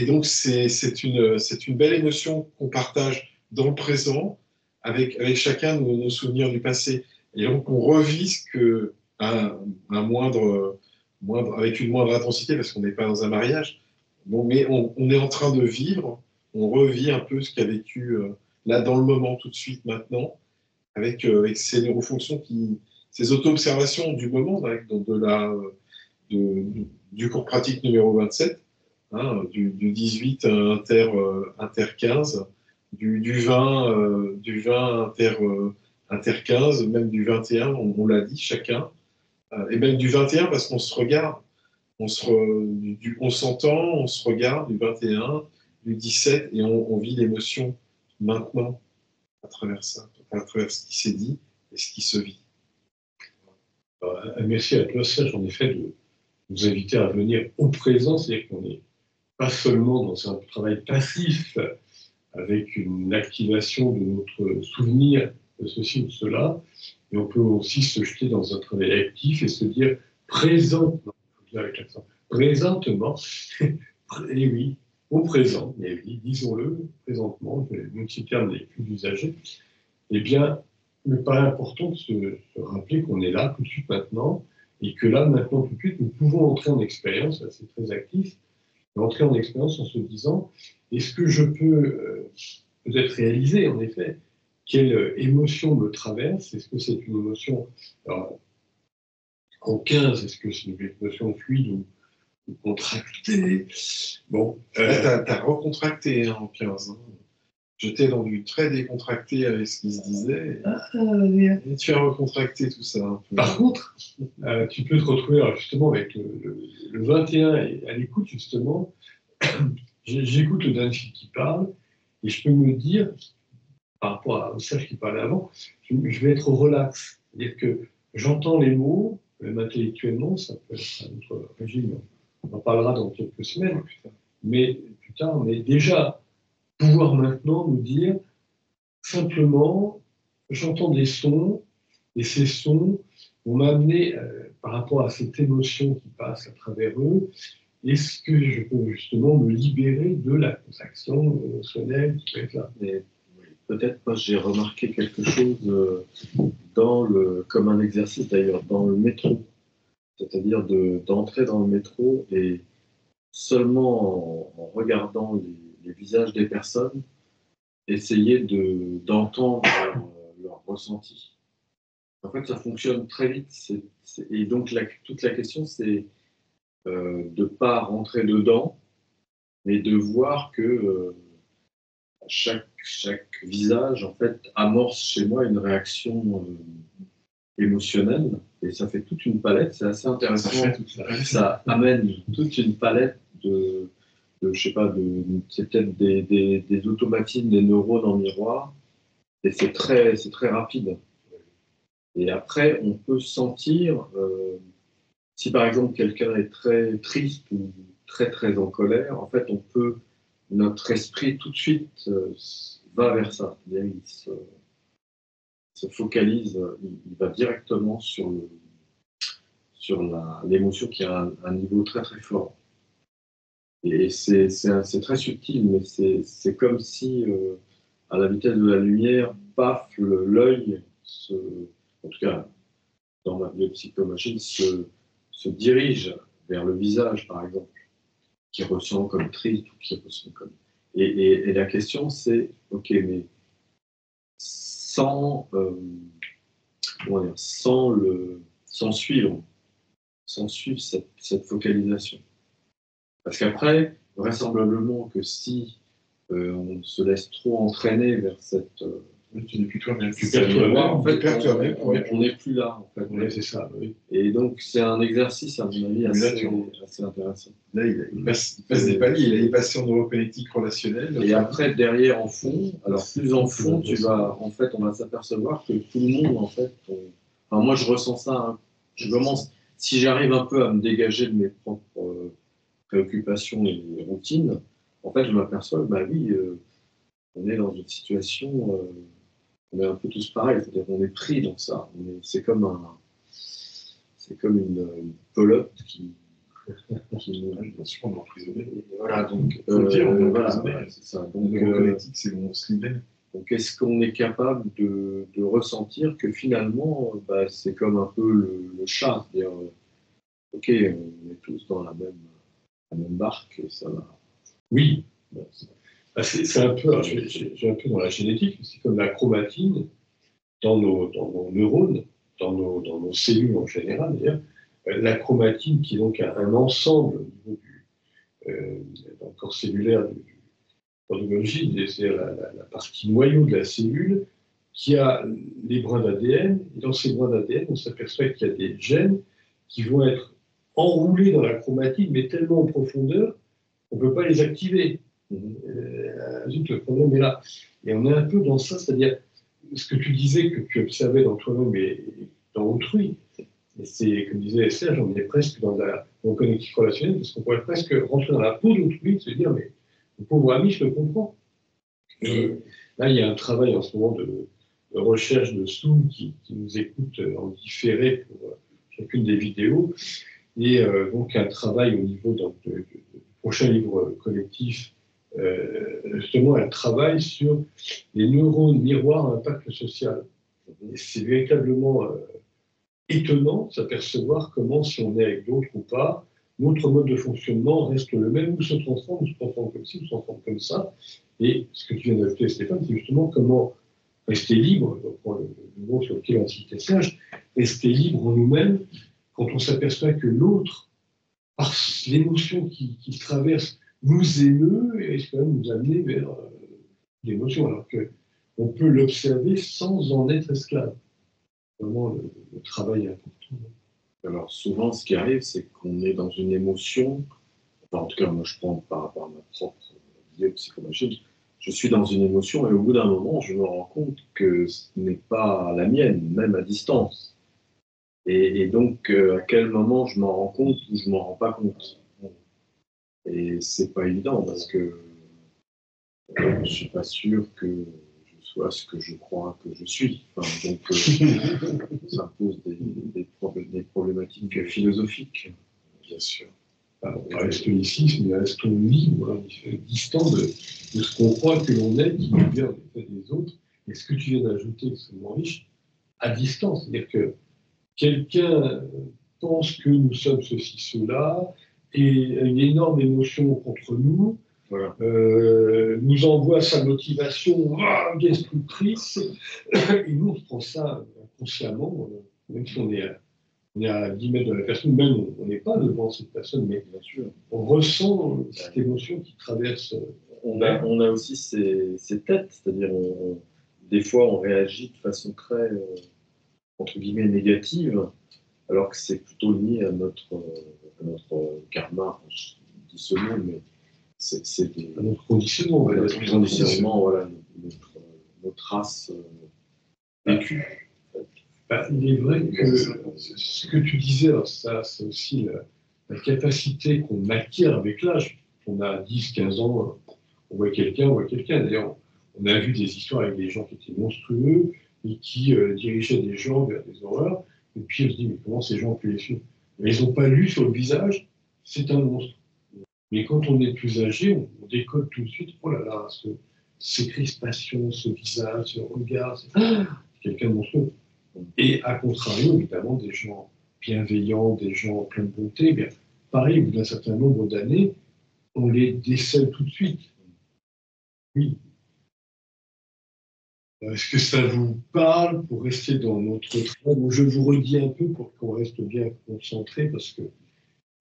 donc, c'est une belle émotion qu'on partage dans le présent avec chacun de nos souvenirs du passé. Et donc, on revit ce que, avec une moindre intensité, parce qu'on n'est pas dans un mariage. Bon, mais on est en train de vivre, on revit un peu ce qu'a vécu là, dans le moment, tout de suite, maintenant, avec ces neurofonctions ces auto-observations du moment, du cours pratique numéro 27, hein, du 18 inter 15, du 20 inter 15, même du 21, on l'a dit chacun, et même du 21 parce qu'on se regarde, on s'entend, on se regarde, du 21, du 17, et on vit l'émotion maintenant à travers ça, à travers ce qui s'est dit et ce qui se vit. Merci à toi, Serge, en effet, de nous inviter à venir au présent, c'est-à-dire qu'on n'est pas seulement dans un travail passif avec une activation de notre souvenir de ceci ou de cela, mais on peut aussi se jeter dans un travail actif et se dire présentement, présentement, et oui, au présent, mais oui, disons-le, présentement, même si le terme n'est plus usagé, eh bien, il me paraît important de se rappeler qu'on est là tout de suite maintenant, et que là, maintenant, tout de suite, nous pouvons entrer en expérience, c'est très actif, entrer en expérience en se disant, est-ce que je peux peut-être réaliser, en effet, quelle émotion me traverse? Est-ce que c'est une émotion en 15, est-ce que c'est une émotion fluide ou contractée? Bon, t'as recontracté en 15. Hein. J'étais dans du très décontracté avec ce qui se disait. Et tu as recontracté tout ça. Un peu. Par contre, tu peux te retrouver justement avec le 21 et à l'écoute, justement. J'écoute le Danchi qui parle et je peux me dire, par rapport au sage qui parlait avant, je vais être relax. C'est-à-dire que j'entends les mots, même intellectuellement, ça peut être un autre régime, on en parlera dans quelques semaines, mais plus tard, mais déjà, pouvoir maintenant nous dire, simplement, j'entends des sons, et ces sons vont m'amener, par rapport à cette émotion qui passe à travers eux, est-ce que je peux justement me libérer de la contraction émotionnelle qui peut être là? Mais, peut-être moi j'ai remarqué quelque chose comme un exercice d'ailleurs, dans le métro. C'est-à-dire d'entrer dans le métro et seulement en regardant les visages des personnes, essayer d'entendre leur ressenti. En fait, ça fonctionne très vite. Et donc, toute la question, c'est de ne pas rentrer dedans, mais de voir que chaque visage, en fait, amorce chez moi une réaction émotionnelle. Et ça fait toute une palette. C'est assez intéressant. Ça amène toute une palette je sais pas, c'est peut-être des automatismes, des neurones en miroir. Et c'est très rapide. Et après, on peut sentir, si par exemple quelqu'un est très triste ou très en colère, en fait, notre esprit tout de suite va vers ça. Il se focalise, il va directement sur l'émotion qui a un niveau très fort. Et c'est très subtil, mais c'est comme si, à la vitesse de la lumière, paf, l'œil, en tout cas dans ma psychomachine, se dirige vers le visage, par exemple, qui ressent comme triste ou qui ressent comme... Et la question, c'est, ok, mais sans suivre cette focalisation. Parce qu'après, vraisemblablement que si on se laisse trop entraîner vers cette... tu n'es plus toi-même. Tu perds toi-même. En fait, on n'est plus là. En fait. Oui, c'est ça. Oui. Et donc, c'est un exercice, à mon avis, assez intéressant. Là, il passe des paliers. Il a les passions neurocognitiques relationnelles. Et après, derrière, en fond, alors plus en fond, on va s'apercevoir que tout le monde, en fait... Enfin, moi, je ressens ça. Hein. Je commence... Si j'arrive un peu à me dégager de mes propres... préoccupations et routines, en fait, je m'aperçois, bah oui, on est dans une situation, on est un peu tous pareils, c'est-à-dire qu'on est pris dans ça. C'est comme une pelote qui nous... Bien sûr, on est emprisonné. Voilà, donc... Il faut le dire, on est voilà, emprisonné. c'est ça. Donc, neurocognitique, c'est mon slide. Donc, est-ce qu'on est capable de ressentir que finalement, bah, c'est comme un peu le chat, c'est-à-dire, ok, on est tous dans la même barque, ça va. Oui, c'est un peu, j'ai un peu dans la génétique, c'est comme la chromatine dans nos neurones, dans nos cellules en général d'ailleurs. La chromatine qui est donc un ensemble au niveau dans le corps cellulaire du chronologie, c'est la partie noyau de la cellule qui a les brins d'ADN, et dans ces brins d'ADN, on s'aperçoit qu'il y a des gènes qui vont être enroulés dans la chromatine, mais tellement en profondeur qu'on ne peut pas les activer. Le problème est là. Et on est un peu dans ça, c'est-à-dire ce que tu disais, que tu observais dans toi-même et dans autrui. Et c'est, comme disait Serge, on est presque dans la connectique relationnelle, parce qu'on pourrait presque rentrer dans la peau d'autrui et se dire, mais le pauvre ami, je le comprends. Et là, il y a un travail en ce moment de recherche de Zoom qui nous écoute en différé pour chacune des vidéos. Et donc, un travail au niveau du prochain livre collectif. Justement, elle travaille sur les neurones miroirs à impact social. Et c'est véritablement étonnant de s'apercevoir comment, si on est avec d'autres ou pas, notre mode de fonctionnement reste le même, ou se transforme comme ci, ou se transforme comme ça. Et ce que tu viens d'ajouter, Stéphane, c'est justement comment rester libre, le mot sur lequel on citait Serge, rester libre en nous-mêmes quand on s'aperçoit que l'autre, par l'émotion qui traverse, nous émeut et risque quand même nous amener vers l'émotion, alors qu'on peut l'observer sans en être esclave. Vraiment, le travail est important. Alors souvent, ce qui arrive, c'est qu'on est dans une émotion, enfin, en tout cas, moi je prends par rapport à ma propre vie psychomachine, je suis dans une émotion et au bout d'un moment, je me rends compte que ce n'est pas la mienne, même à distance. Et donc, à quel moment je m'en rends compte ou je m'en rends pas compte. Et c'est pas évident parce que je suis pas sûr que je sois ce que je crois que je suis. Enfin, donc, ça pose des problématiques philosophiques, bien sûr. On parlait de stoïcisme, mais restons libres, distants de ce qu'on croit que l'on est, qui nous vient en fait des autres. Et ce que tu viens d'ajouter, extrêmement riche, à distance. C'est-à-dire que quelqu'un pense que nous sommes ceci, cela, et a une énorme émotion contre nous, Voilà. nous envoie sa motivation destructrice, et nous on prend ça inconsciemment, même si on est à 10 mètres de la personne, même on n'est pas devant cette personne, mais bien sûr, on ressent cette émotion qui traverse. On a aussi ces têtes, c'est-à-dire des fois on réagit de façon très, entre guillemets, négative, alors que c'est plutôt lié à notre karma, je dis ce mot, mais c'est notre conditionnement. Notre conditionnement, voilà, notre race vécue. Il est vrai que ce que tu disais, alors ça, c'est aussi la capacité qu'on acquiert avec l'âge. On a 10, 15 ans, on voit quelqu'un. D'ailleurs, on a vu des histoires avec des gens qui étaient monstrueux et qui dirigeaient des gens vers des horreurs. Et puis on se dit, mais comment ces gens ont pu les suivre? Mais ils n'ont pas lu sur le visage, c'est un monstre. Mais quand on est plus âgé, on décode tout de suite, oh là là, ces crispations, ce visage, ce regard, c'est quelqu'un de monstrueux. Et à contrario, évidemment, des gens bienveillants, des gens pleins de bonté, eh bien, pareil, au bout d'un certain nombre d'années, on les décèle tout de suite. Oui. Est-ce que ça vous parle pour rester dans notre train? Je vous redis un peu pour qu'on reste bien concentré, parce que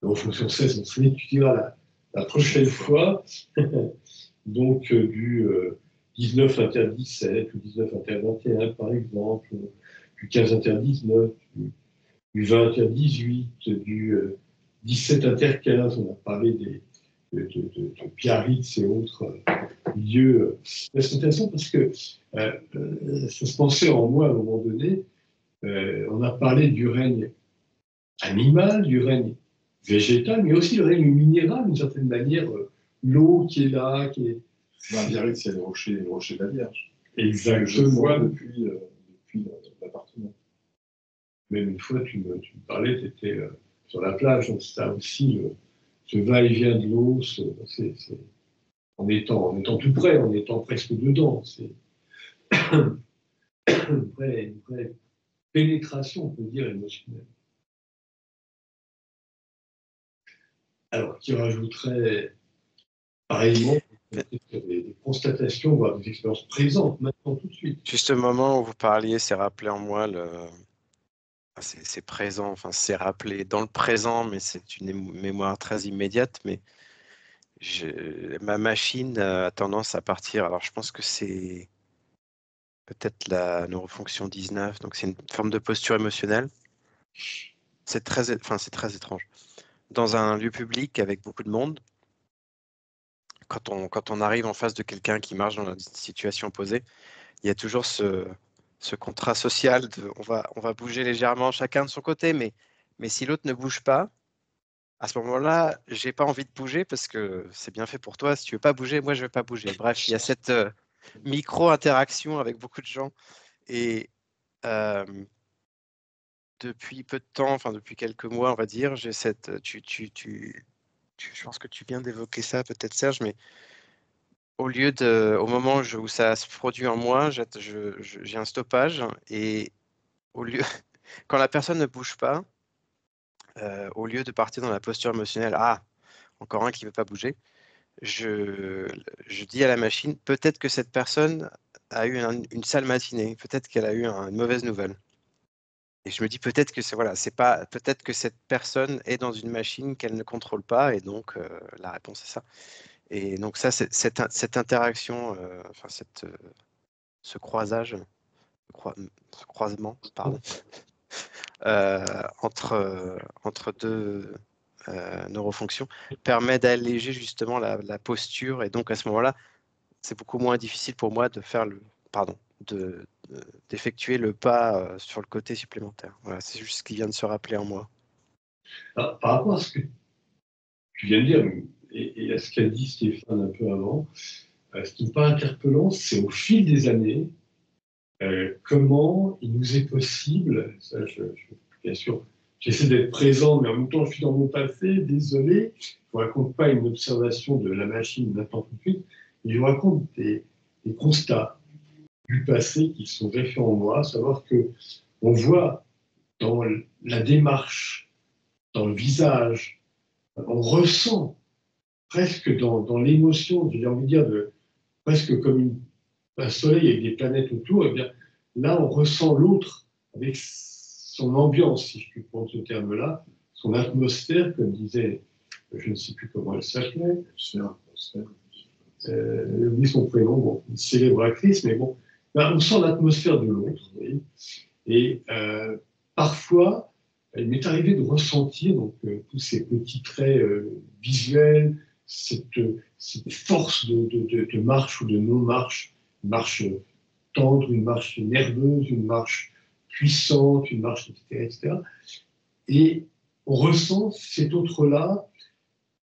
en fonction 16, on se l'étudiera la prochaine fois. Donc, du 19 inter 17 ou 19 inter 21, par exemple, du 15 inter 19, du 20 inter 18, du 17 inter 15, on a parlé de Biarritz et autres lieux. C'est intéressant parce que ça se pensait en moi à un moment donné. On a parlé du règne animal, du règne végétal, mais aussi le règne minéral, d'une certaine manière, l'eau qui est là, qui est... Biarritz, il y a les rochers de la Vierge. Exactement. Je vois depuis l'appartement. Même une fois, tu me parlais, tu étais sur la plage, donc ça aussi, ce va-et-vient de l'eau, en étant tout près, en étant presque dedans, c'est une vraie pénétration, on peut dire, émotionnelle. Alors, qui rajouterait pareillement des constatations, voire des expériences présentes, maintenant, tout de suite. Juste au moment où vous parliez, c'est rappelé en moi c'est présent, enfin c'est rappelé dans le présent, mais c'est une mémoire très immédiate. Mais ma machine a tendance à partir. Alors je pense que c'est peut-être la neurofonction 19, donc c'est une forme de posture émotionnelle. C'est très étrange. Dans un lieu public avec beaucoup de monde, quand on arrive en face de quelqu'un qui marche dans une situation opposée, il y a toujours ce contrat social on va bouger légèrement chacun de son côté, mais si l'autre ne bouge pas, à ce moment-là, j'ai pas envie de bouger parce que c'est bien fait pour toi. Si tu veux pas bouger, moi je vais pas bouger. Bref, il y a cette micro-interaction avec beaucoup de gens. Et depuis peu de temps, enfin depuis quelques mois, on va dire, j'ai cette. Je pense que tu viens d'évoquer ça, peut-être Serge, mais au moment où ça se produit en moi, j'ai un stoppage et quand la personne ne bouge pas, au lieu de partir dans la posture émotionnelle, encore un qui ne veut pas bouger, je dis à la machine, peut-être que cette personne a eu une sale matinée, peut-être qu'elle a eu une mauvaise nouvelle. Et je me dis peut-être que peut-être que cette personne est dans une machine qu'elle ne contrôle pas, et donc la réponse est ça. Et donc ça, cette interaction, ce croisement, pardon, entre deux neurofonctions permet d'alléger justement la posture, et donc à ce moment-là, c'est beaucoup moins difficile pour moi de faire d'effectuer le pas sur le côté supplémentaire. Voilà, c'est juste ce qui vient de se rappeler en moi. Alors, par rapport à ce que tu viens de dire et à ce qu'a dit Stéphane un peu avant, ce qui me paraît interpellant, c'est au fil des années, comment il nous est possible, ça, bien sûr, j'essaie d'être présent, mais en même temps, je suis dans mon passé, désolé, je ne vous raconte pas une observation de la machine maintenant tout de suite, mais je vous raconte des constats du passé qui sont greffés en moi, à savoir qu'on voit dans la démarche, dans le visage, on ressent presque dans l'émotion, j'ai envie de dire, presque comme un soleil avec des planètes autour, et bien là, on ressent l'autre avec son ambiance, si je puis prendre ce terme-là, son atmosphère, comme disait, je ne sais plus comment elle s'appelait, oublie son prénom, bon, une célèbre actrice, mais bon, ben, on sent l'atmosphère de l'autre, et parfois, il m'est arrivé de ressentir donc, tous ces petits traits visuels, cette force de marche ou de non-marche, une marche tendre, une marche nerveuse, une marche puissante, une marche, etc., etc. Et on ressent cet autre-là,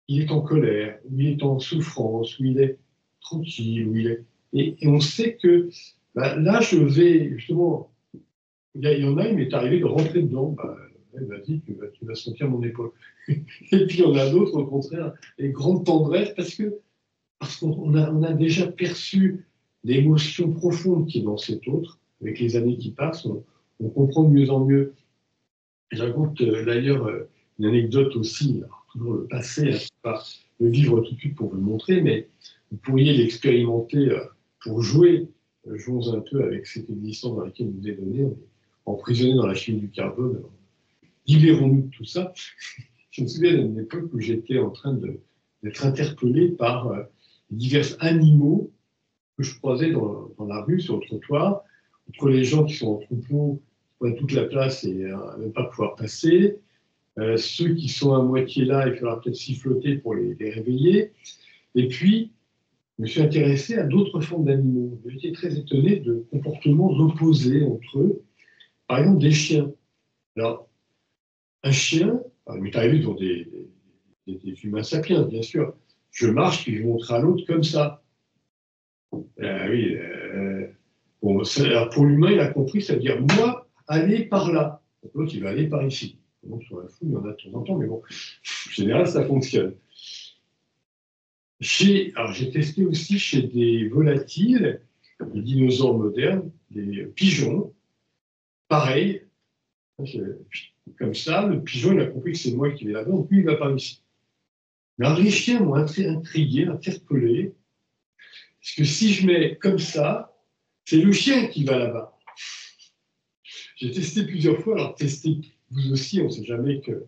il est en colère, ou il est en souffrance, ou il est tranquille, ou il est... Et on sait que bah, là, je vais justement... Il y en a, il m'est arrivé de rentrer dedans. Bah, vas-y, tu vas sentir mon épaule. Et puis, il y en a d'autres, au contraire, les grandes tendresses, parce qu'on a déjà perçu l'émotion profonde qui est dans cet autre. Avec les années qui passent, on comprend de mieux en mieux. Je raconte d'ailleurs une anecdote aussi, alors, toujours le passé, je ne peux pas le vivre tout de suite pour vous le montrer, mais vous pourriez l'expérimenter pour jouer. Jouons un peu avec cette existence dans laquelle vous êtes donné. Emprisonné dans la chimie du carbone. Libérons-nous de tout ça. Je me souviens d'une époque où j'étais en train d'être interpellé par divers animaux que je croisais dans la rue, sur le trottoir, entre les gens qui sont en troupeau, qui prennent toute la place et ne même pas pouvoir passer, ceux qui sont à moitié là, il faudra peut-être siffloter pour les réveiller. Et puis, je me suis intéressé à d'autres formes d'animaux. J'étais très étonné de comportements opposés entre eux. Par exemple, des chiens. Alors, un chien, il m'est arrivé dans des humains sapiens, bien sûr. Je marche, puis je montre à l'autre comme ça. Oui. Bon, alors pour l'humain, il a compris, c'est-à-dire, moi, aller par là. L'autre, il va aller par ici. Bon, sur la foule, il y en a de temps en temps, mais bon, en général, ça fonctionne. Alors, j'ai testé aussi chez des volatiles, des dinosaures modernes, des pigeons. Pareil, comme ça, le pigeon, il a compris que c'est moi qui vais là-bas, donc lui, il va par ici. Mais alors, les chiens m'ont intrigué, interpellé, parce que si je mets comme ça, c'est le chien qui va là-bas. J'ai testé plusieurs fois, alors testez vous aussi, on ne sait jamais que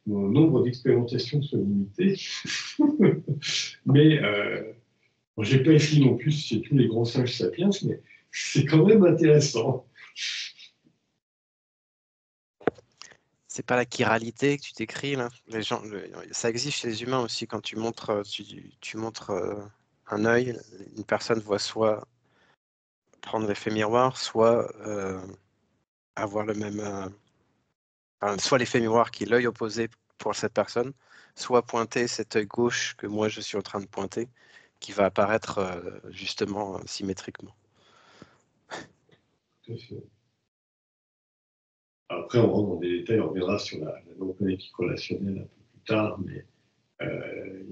mon nombre d'expérimentations soit limité. Mais bon, je n'ai pas essayé non plus chez tous les grands singes sapiens, mais c'est quand même intéressant. C'est pas la chiralité que tu décris là. Les gens, ça existe chez les humains aussi quand tu montres, tu montres un œil, une personne voit soit prendre l'effet miroir, soit avoir le même, soit l'effet miroir qui est l'œil opposé pour cette personne, soit pointer cet œil gauche que moi je suis en train de pointer, qui va apparaître justement symétriquement. Tout à fait. Après, on rentre dans des détails, on reviendra sur la neurokinétique relationnelle un peu plus tard, mais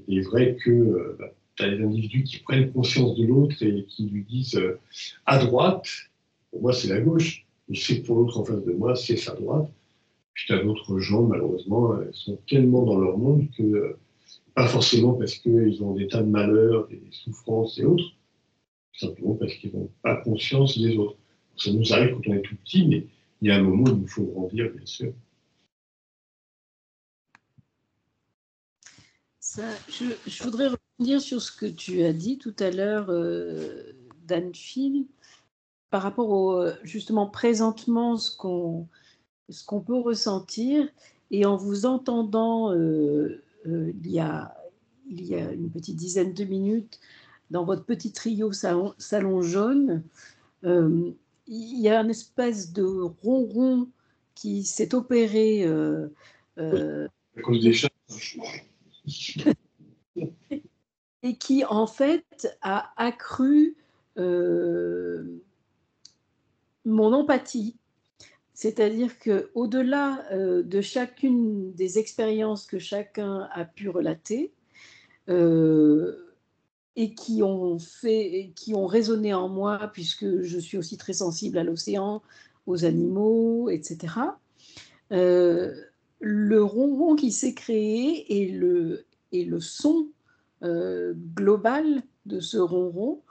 il est vrai que tu as des individus qui prennent conscience de l'autre et qui lui disent à droite, pour moi c'est la gauche, mais je sais que pour l'autre en face de moi c'est sa droite. Puis tu as d'autres gens, malheureusement, ils sont tellement dans leur monde que, pas forcément parce qu'ils ont des tas de malheurs, des souffrances et autres, simplement parce qu'ils n'ont pas conscience des autres. Ça nous arrive quand on est tout petit, mais il y a un moment où il nous faut grandir, bien sûr. Je voudrais rebondir sur ce que tu as dit tout à l'heure, Danfil, par rapport au, justement, présentement, ce qu'on peut ressentir. Et en vous entendant, il y a une petite dizaine de minutes, dans votre petit trio salon jaune, il y a une espèce de ronron qui s'est opéré À cause des chats. et qui, en fait, a accru mon empathie. C'est-à-dire qu'au-delà de chacune des expériences que chacun a pu relater, et qui ont résonné en moi, puisque je suis aussi très sensible à l'océan, aux animaux, etc. Le ronron qui s'est créé et le son global de ce ronron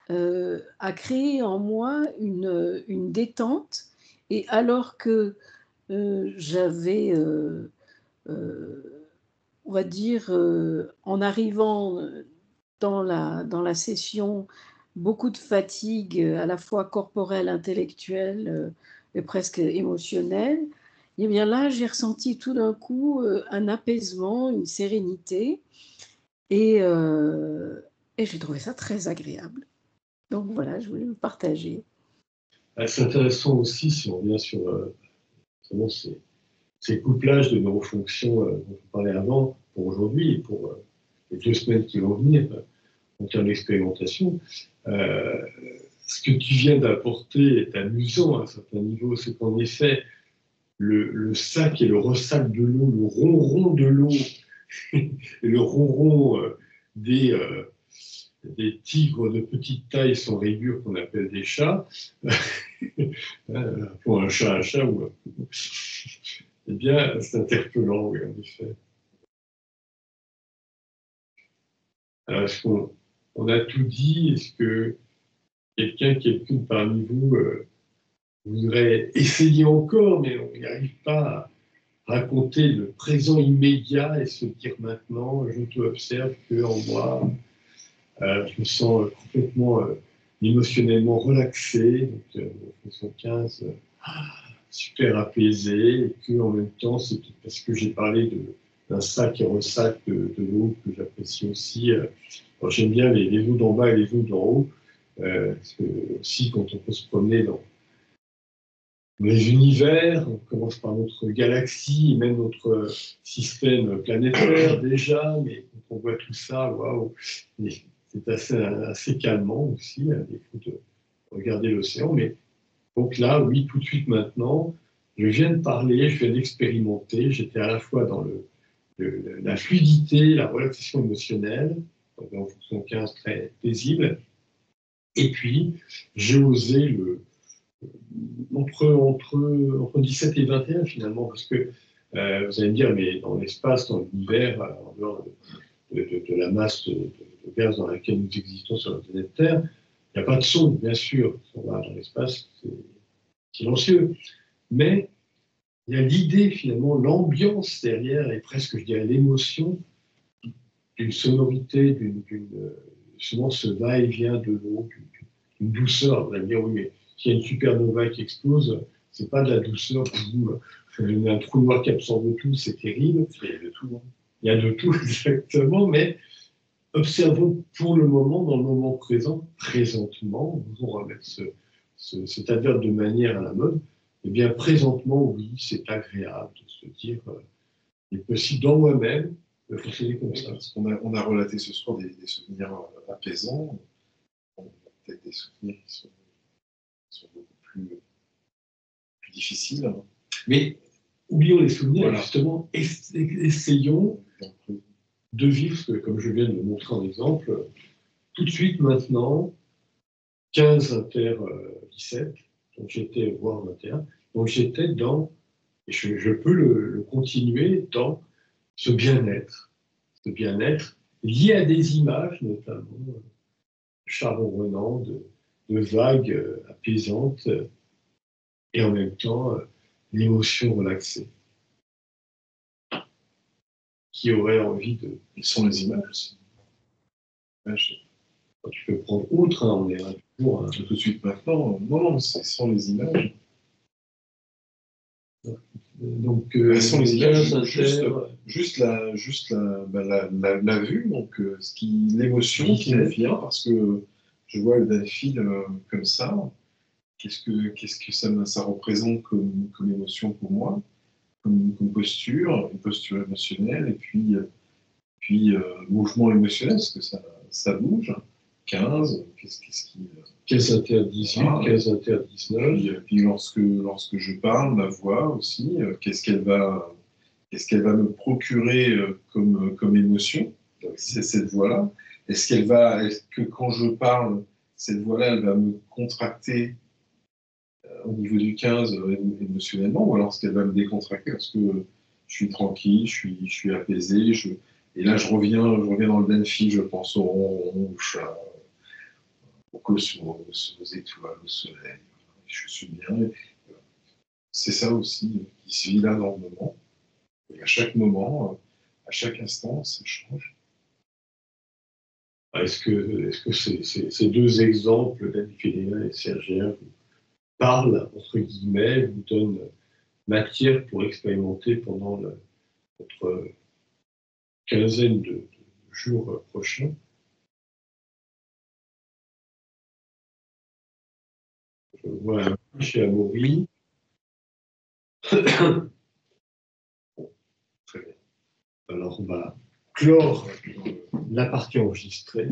a créé en moi une détente. Et alors que j'avais, on va dire, en arrivant dans la session, beaucoup de fatigue, à la fois corporelle, intellectuelle et presque émotionnelle, et bien là, j'ai ressenti tout d'un coup un apaisement, une sérénité, et j'ai trouvé ça très agréable. Donc voilà, je voulais vous partager. C'est intéressant aussi, si on revient sur ces couplages de neurofonctions dont on parlait avant, pour aujourd'hui et pour les 2 semaines qui vont venir, en termes d'expérimentation. Ce que tu viens d'apporter est amusant à un certain niveau, c'est qu'en effet, le sac et le ressac de l'eau, le ronron de l'eau et le ronron des tigres de petite taille sans rayures qu'on appelle des chats, pour un chat, ou eh bien, c'est interpellant, oui, en effet. Alors, est-ce qu'on a tout dit? Est-ce que quelqu'une parmi vous voudrait essayer encore, mais on n'y arrive pas à raconter le présent immédiat et se dire maintenant, je te observe qu'en moi, je me sens complètement émotionnellement relaxé, donc 75, super apaisé, et qu'en même temps, c'est parce que j'ai parlé d'un sac et ressac de l'eau que j'apprécie aussi. Alors, j'aime bien les eaux d'en bas et les eaux d'en haut, parce que aussi quand on peut se promener dans les univers, on commence par notre galaxie, et même notre système planétaire déjà, mais quand on voit tout ça, waouh, c'est assez calmant aussi, à défaut de regarder l'océan. Mais donc là, oui, tout de suite maintenant, je viens de parler, je viens d'expérimenter, j'étais à la fois dans la fluidité, la relaxation émotionnelle, en fonction 15 très paisible, et puis j'ai osé entre 17 et 21 finalement, parce que vous allez me dire, mais dans l'espace, dans l'univers, en dehors de la masse de gaz dans laquelle nous existons sur la planète Terre, il n'y a pas de son, bien sûr. On va dans l'espace, c'est silencieux. Mais il y a l'idée, finalement, l'ambiance derrière, et presque, je dirais, l'émotion d'une sonorité, justement, ce va-et-vient de l'eau, d'une douceur. Vous allez me dire, oui, mais s'il y a une supernova qui explose, c'est pas de la douceur pour vous. Il y a un trou noir qui absorbe tout, c'est terrible. Il y a de tout. Hein. Il y a de tout, exactement, mais observons pour le moment, dans le moment présent, présentement, pour remettre cet adverbe de manière à la mode, eh bien, présentement, oui, c'est agréable de se dire, il est possible dans moi-même de fonctionner comme ça. Parce on a relaté ce soir des souvenirs apaisants, peut-être des souvenirs qui sont beaucoup plus difficiles. Hein. Mais oublions les souvenirs, voilà. Justement, essayons de vivre, ce que, comme je viens de le montrer en exemple, tout de suite maintenant, 15 inter 17, donc j'étais, voire 21, donc j'étais dans, et je peux le continuer, dans ce bien-être lié à des images, notamment charbon-renant, de vagues apaisantes, et en même temps l'émotion relaxée. Qui aurait envie de... Ils sont les images. Tu peux prendre autre, hein, on est toujours... Tout de suite maintenant, non, ce sont les images. Donc, Quelles sont les images 15 juste la vue, donc l'émotion qui me vient, parce que je vois le Delphine comme ça. Qu'est-ce que ça représente comme émotion pour moi, comme posture, une posture émotionnelle, et puis mouvement émotionnel, parce que ça bouge. 15, qu'est-ce qui... 15 inter 18, 15 inter 19. Puis lorsque je parle, ma voix aussi, qu'est-ce qu'elle va me procurer comme émotion, c'est cette voix-là. Est-ce que quand je parle, cette voix-là, elle va me contracter au niveau du 15 émotionnellement, ou alors est-ce qu'elle va me décontracter parce que je suis tranquille, je suis apaisé, et là je reviens dans le Delphi, je pense au rond, au chat, au cosmos, aux étoiles, au soleil, je suis bien. C'est ça aussi qui se vit là dans le moment. Et à chaque moment, à chaque instant, ça change. Est-ce que ces deux exemples, d'Adiphénéa et Sergéa, vous parlent, entre guillemets, vous donnent matière pour expérimenter pendant notre quinzaine de jours prochains? Je vois un peu chez Amaury. Très bien. Alors, on va clore la partie enregistrée.